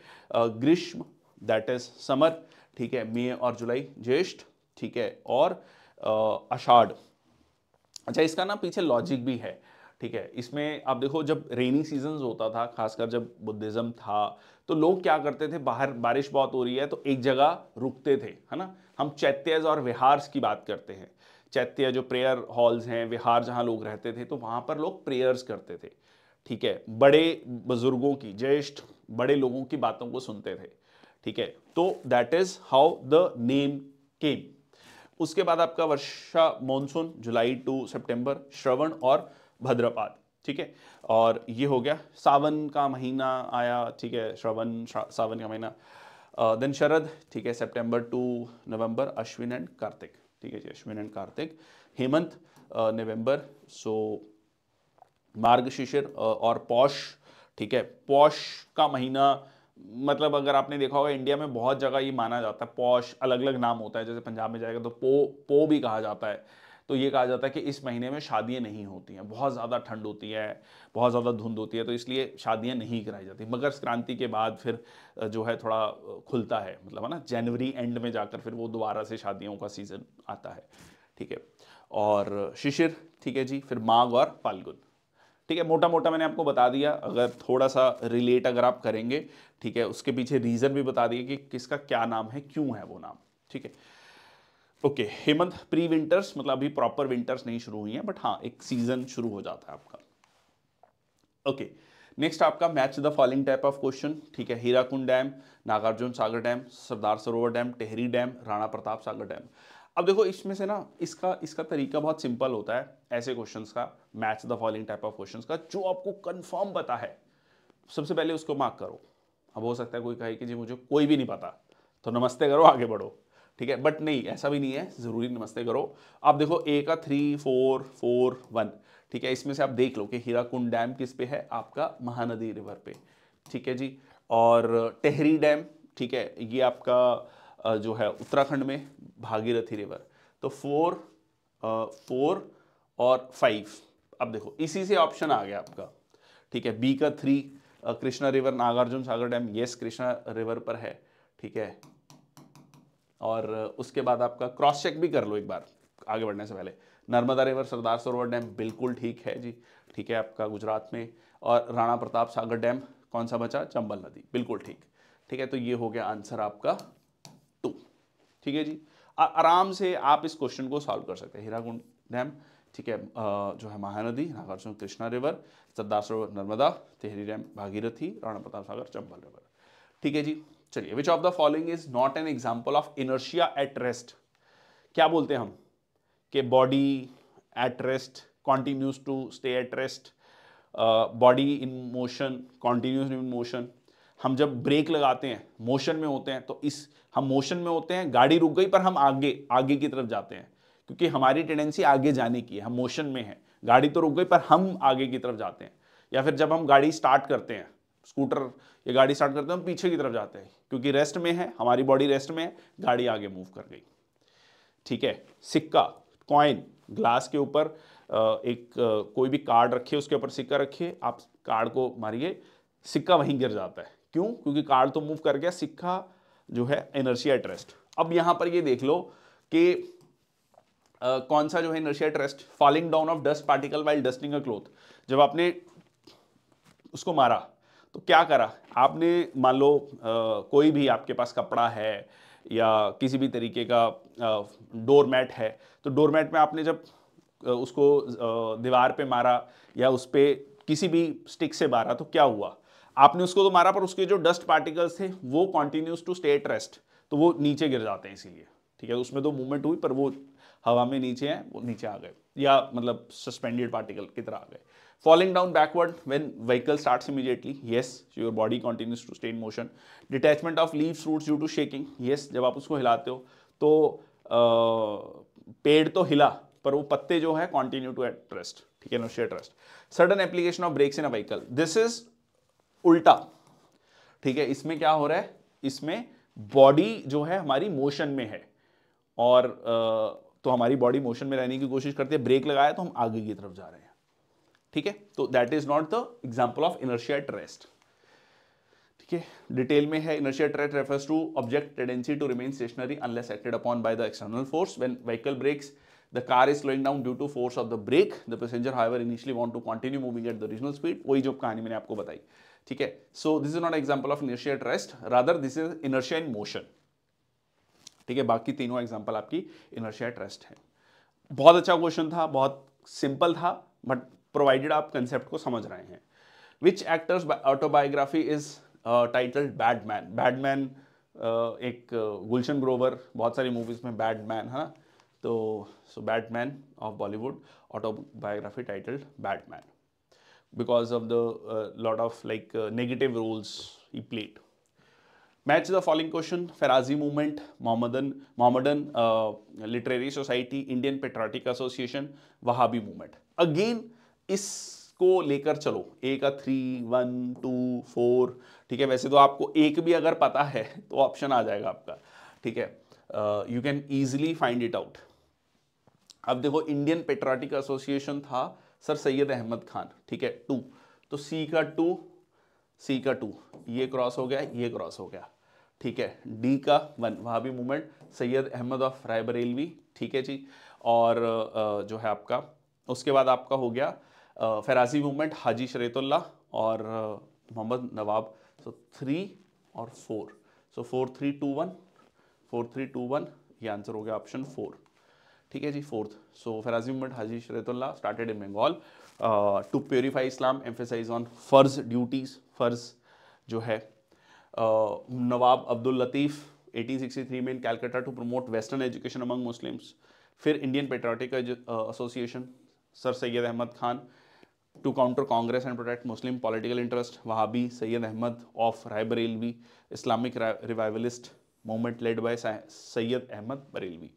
ग्रीष्म दैट इज समर, ठीक है, मई और जुलाई, ज्येष्ठ, ठीक है, और आषाढ़। अच्छा, इसका ना पीछे लॉजिक भी है, ठीक है। इसमें आप देखो जब रेनी सीजन होता था, खासकर जब बुद्धिज्म था, तो लोग क्या करते थे, बाहर बारिश बहुत हो रही है तो एक जगह रुकते थे, है ना। हम चैत्यज और विहार्स की बात करते हैं। चैत्य जो प्रेयर हॉल्स हैं, विहार जहां लोग रहते थे, तो वहां पर लोग प्रेयर्स करते थे। ठीक है, बड़े बुजुर्गों की, ज्येष्ठ बड़े लोगों की बातों को सुनते थे। ठीक है, तो that is how the name came. उसके बाद आपका वर्षा मॉनसून, जुलाई टू सितंबर, श्रवण और भद्रपाद। ठीक है, और ये हो गया सावन का महीना आया। ठीक है, श्रवण सावन का महीना। देन शरद, ठीक है, September to November, Ashwin and Kartik. ठीक है जी, Ashwin and Kartik. Hemant November, so Margashirsha और पौष। ठीक है, पौष का महीना, मतलब अगर आपने देखा होगा इंडिया में बहुत जगह ये माना जाता है, पौष अलग अलग नाम होता है। जैसे पंजाब में जाएगा तो पो भी कहा जाता है। तो ये कहा जाता है कि इस महीने में शादियां नहीं होती हैं, बहुत ज़्यादा ठंड होती है, बहुत ज़्यादा धुंध होती है, तो इसलिए शादियां नहीं कराई जाती। मकर संक्रांति के बाद फिर जो है थोड़ा खुलता है, मतलब है ना, जनवरी एंड में जाकर फिर वो दोबारा से शादियों का सीजन आता है। ठीक है, और शिशिर, ठीक है जी, फिर माघ और फाल्गुन। ठीक है, मोटा मोटा मैंने आपको बता दिया। अगर थोड़ा सा रिलेट अगर आप करेंगे, ठीक है, उसके पीछे रीजन भी बता दिए कि किसका क्या नाम है, क्यों है वो नाम। ठीक है, ओके। हेमंत प्री विंटर्स, मतलब अभी प्रॉपर विंटर्स नहीं शुरू हुई हैं, बट हाँ एक सीजन शुरू हो जाता है आपका। ओके, नेक्स्ट आपका match the following type of question. ठीक है, Hirakud dam, Nagarjuna Sagar dam, Sardar Sarovar dam, Tehri dam, Rana Pratap सागर डैम। अब देखो इसमें से ना इसका तरीका बहुत सिंपल होता है ऐसे क्वेश्चंस का, match the following type of questions का। जो आपको कंफर्म पता है सबसे पहले उसको मार्क करो। अब हो सकता है कोई कहे कि जी मुझे कोई भी नहीं पता, तो नमस्ते करो, आगे बढ़ो। ठीक है, बट नहीं, ऐसा भी नहीं है, जरूरी नमस्ते करो। आप देखो ए का 3 4 4 1। ठीक है, इसमें से आप देख लो कि हीराकुंड डैम किस पे है, आपका महानदी रिवर पे। ठीक है जी, और टेहरी डैम, ठीक है, ये आपका जो है उत्तराखंड में, भागीरथी रिवर। तो 4 4 और 5। अब देखो इसी से ऑप्शन आ गया आपका। ठीक है, बी का 3 Krishna river, Nagarjuna Sagar dam, yes Krishna river पर है। ठीक है, और उसके बाद आपका क्रॉस चेक भी कर लो एक बार आगे बढ़ने से पहले। नर्मदा रिवर, सरदार सरोवर डैम, बिल्कुल ठीक है जी। ठीक है, आपका गुजरात में। और राणा प्रताप सागर डैम कौन सा बचा, चंबल नदी, बिल्कुल ठीक। ठीक है, तो ये हो गया आंसर आपका 2। ठीक है जी, आराम से आप इस क्वेश्चन को सॉल्व कर सकते हैं। हीराकुंड डैम, ठीक है, जो है Mahanadi, Nagarjuna Krishna river, Sardar Sarovar Narmada, Tehri dam Bhagirathi, Rana Pratap Sagar Chambal river. ठीक है जी, चलिए। Which of the following is not an example of inertia at rest. क्या बोलते हैं हम कि body at rest continues to stay at rest, body in motion continues in motion. हम जब ब्रेक लगाते हैं मोशन में होते हैं, तो इस हम मोशन में होते हैं, गाड़ी रुक गई पर हम आगे आगे की तरफ जाते हैं, क्योंकि हमारी टेंडेंसी आगे जाने की है, हम मोशन में हैं। गाड़ी तो रुक गई पर हम आगे की तरफ जाते हैं। या फिर जब हम गाड़ी स्टार्ट करते हैं, स्कूटर या गाड़ी स्टार्ट करते हैं, हम पीछे की तरफ जाते हैं, क्योंकि रेस्ट में है, हमारी बॉडी रेस्ट में है, गाड़ी आगे मूव कर गई। ठीक है, सिक्का, कॉइन, ग्लास के ऊपर एक कोई भी कार्ड रखिए, उसके ऊपर सिक्का रखिए, आप कार्ड को मारिए, सिक्का वहीं गिर जाता है। क्यों? क्योंकि कार्ड तो मूव कर गया, सिक्का जो है इनर्शिया एट रेस्ट। अब यहां पर ये देख लो कि कौन सा जो है inertia at rest, falling down of dust particle while dusting a cloth. जब आपने उसको मारा तो क्या करा आपने, मान लो कोई भी आपके पास कपड़ा है या किसी भी तरीके का डोरमैट है, तो डोरमैट में आपने जब उसको दीवार पे मारा या उस पर किसी भी स्टिक से मारा, तो क्या हुआ, आपने उसको तो मारा पर उसके जो डस्ट पार्टिकल्स थे वो continues to stay at rest, तो वो नीचे गिर जाते हैं इसीलिए। ठीक है, उसमें तो मूवमेंट हुई पर वो हवा में नीचे हैं, वो नीचे आ गए, या मतलब सस्पेंडेड पार्टिकल की तरह आ गए। Falling down backward when vehicle starts immediately, yes, your body continues to stay in motion. Detachment of leaves, fruits due to shaking, yes, जब आप उसको हिलाते हो तो पेड़ तो हिला पर वो पत्ते जो है continue to at rest. ठीक है, inertia at rest. Sudden application of brakes in a vehicle, this is उल्टा। ठीक है, इसमें क्या हो रहा है, इसमें बॉडी जो है हमारी मोशन में है, और तो हमारी बॉडी मोशन में रहने की कोशिश करती है, ब्रेक लगाया तो हम आगे की तरफ जा रहे हैं। ठीक है, तो that is not the example of inertia at rest. ठीक है, डिटेल में है, inertia at rest refers to object tendency to remain stationary unless acted upon by the external force. When vehicle brakes the car is slowing down due to force of the brake, the passenger however initially want to continue moving at the original speed. वही जो कहानी मैंने आपको बताई, ठीक है। So this is not example of inertia at rest, rather this is inertia in motion, ठीक है। बाकी तीनों एग्जांपल आपकी इनर्शिया एट रेस्ट है। बहुत अच्छा क्वेश्चन था, बहुत सिंपल था, बट प्रोवाइडेड आप कंसेप्ट को समझ रहे हैं। Which actors autobiography is titled Bad Man. Bad Man एक गुलशन ग्रोवर, बहुत सारी मूवीज में बैडमैन है ना, तो so Bad Man of Bollywood, autobiography titled Bad Man because of the lot of like negative roles he played. Match the following question, Faraizi movement, Mohammedan literary society, Indian patriotic association, Wahabi movement. Again इसको लेकर चलो, ए का 3, 1, 2, 4, ठीक है। वैसे तो आपको एक भी अगर पता है तो ऑप्शन आ जाएगा आपका, ठीक है, you can easily find it out. अब देखो, इंडियन पेट्रियोटिक एसोसिएशन था सर सैयद अहमद खान, ठीक है, 2, तो सी का 2, ये क्रॉस हो गया, ये क्रॉस हो गया, ठीक है। डी का 1, वहाबी मूवमेंट, सैयद अहमद ऑफ रायबरेलवी, ठीक है जी। और जो है आपका, उसके बाद आपका हो गया फेराजी मूवमेंट, हाजी शरीयतुल्लाह और मोहम्मद नवाब। सो 3 और 4, सो 4, 3, 2, 1, 4, 3, 2, 1, ये आंसर हो गया ऑप्शन 4, ठीक है जी, 4th। So Faraizi movement, Haji Shariatullah started in Bengal to purify Islam, emphasise on farz duties, फर्ज जो है। नवाब अब्दुल लतीफ़ 1863 में in Calcutta to promote western education among Muslims. फिर Indian patriotic association, sir Syed Ahmad Khan to counter Congress and protect Muslim political interest, Wahabi, Syed Ahmad of Raebarelvi, Islamic revivalist movement led by Syed Ahmad Barelvi.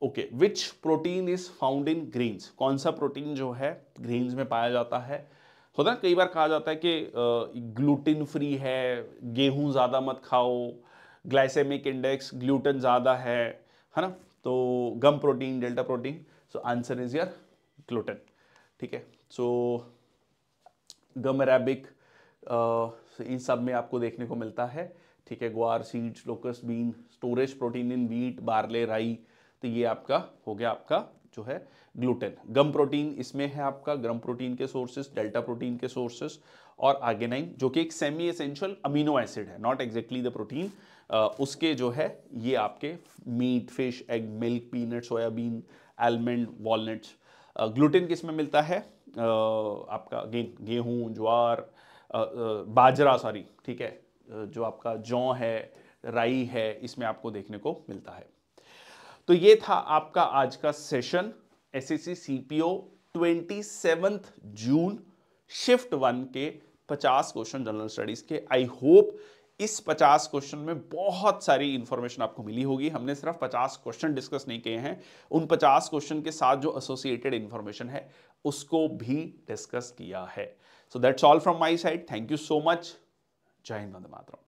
Okay, which protein is found in grains. कौन सा protein जो है grains में पाया जाता है। होता है कई बार कहा जाता है कि ग्लूटेन फ्री है, गेहूं ज़्यादा मत खाओ, ग्लाइसेमिक इंडेक्स ग्लूटेन ज़्यादा है ना, तो gum protein, delta protein. So answer is your gluten, ठीक है। सो गम अरेबिक इन सब में आपको देखने को मिलता है, ठीक है। Guar seeds, locust bean, storage protein in wheat, barley, rye, तो ये आपका हो गया आपका जो है ग्लूटेन। गम प्रोटीन इसमें है आपका, गम प्रोटीन के सोर्सेस, डेल्टा प्रोटीन के सोर्सेस, और आर्गिनाइन जो कि एक सेमी एसेंशियल अमीनो एसिड है, नॉट एग्जैक्टली द प्रोटीन, उसके जो है ये आपके meat, fish, egg, milk, peanut, soybean, almond, walnuts. Gluten किस में मिलता है, आपका गेहूं, ज्वार, बाजरा, सॉरी, ठीक है, जो आपका जौ है, राई है, इसमें आपको देखने को मिलता है। तो ये था आपका आज का सेशन, एसएससी सीपीओ 27 जून शिफ्ट 1 के 50 क्वेश्चन जनरल स्टडीज के। आई होप इस 50 क्वेश्चन में बहुत सारी इंफॉर्मेशन आपको मिली होगी। हमने सिर्फ 50 क्वेश्चन डिस्कस नहीं किए हैं, उन 50 क्वेश्चन के साथ जो एसोसिएटेड इंफॉर्मेशन है उसको भी डिस्कस किया है। So that's all from my side, thank you so much, जय हिंद, वंदे मातरम।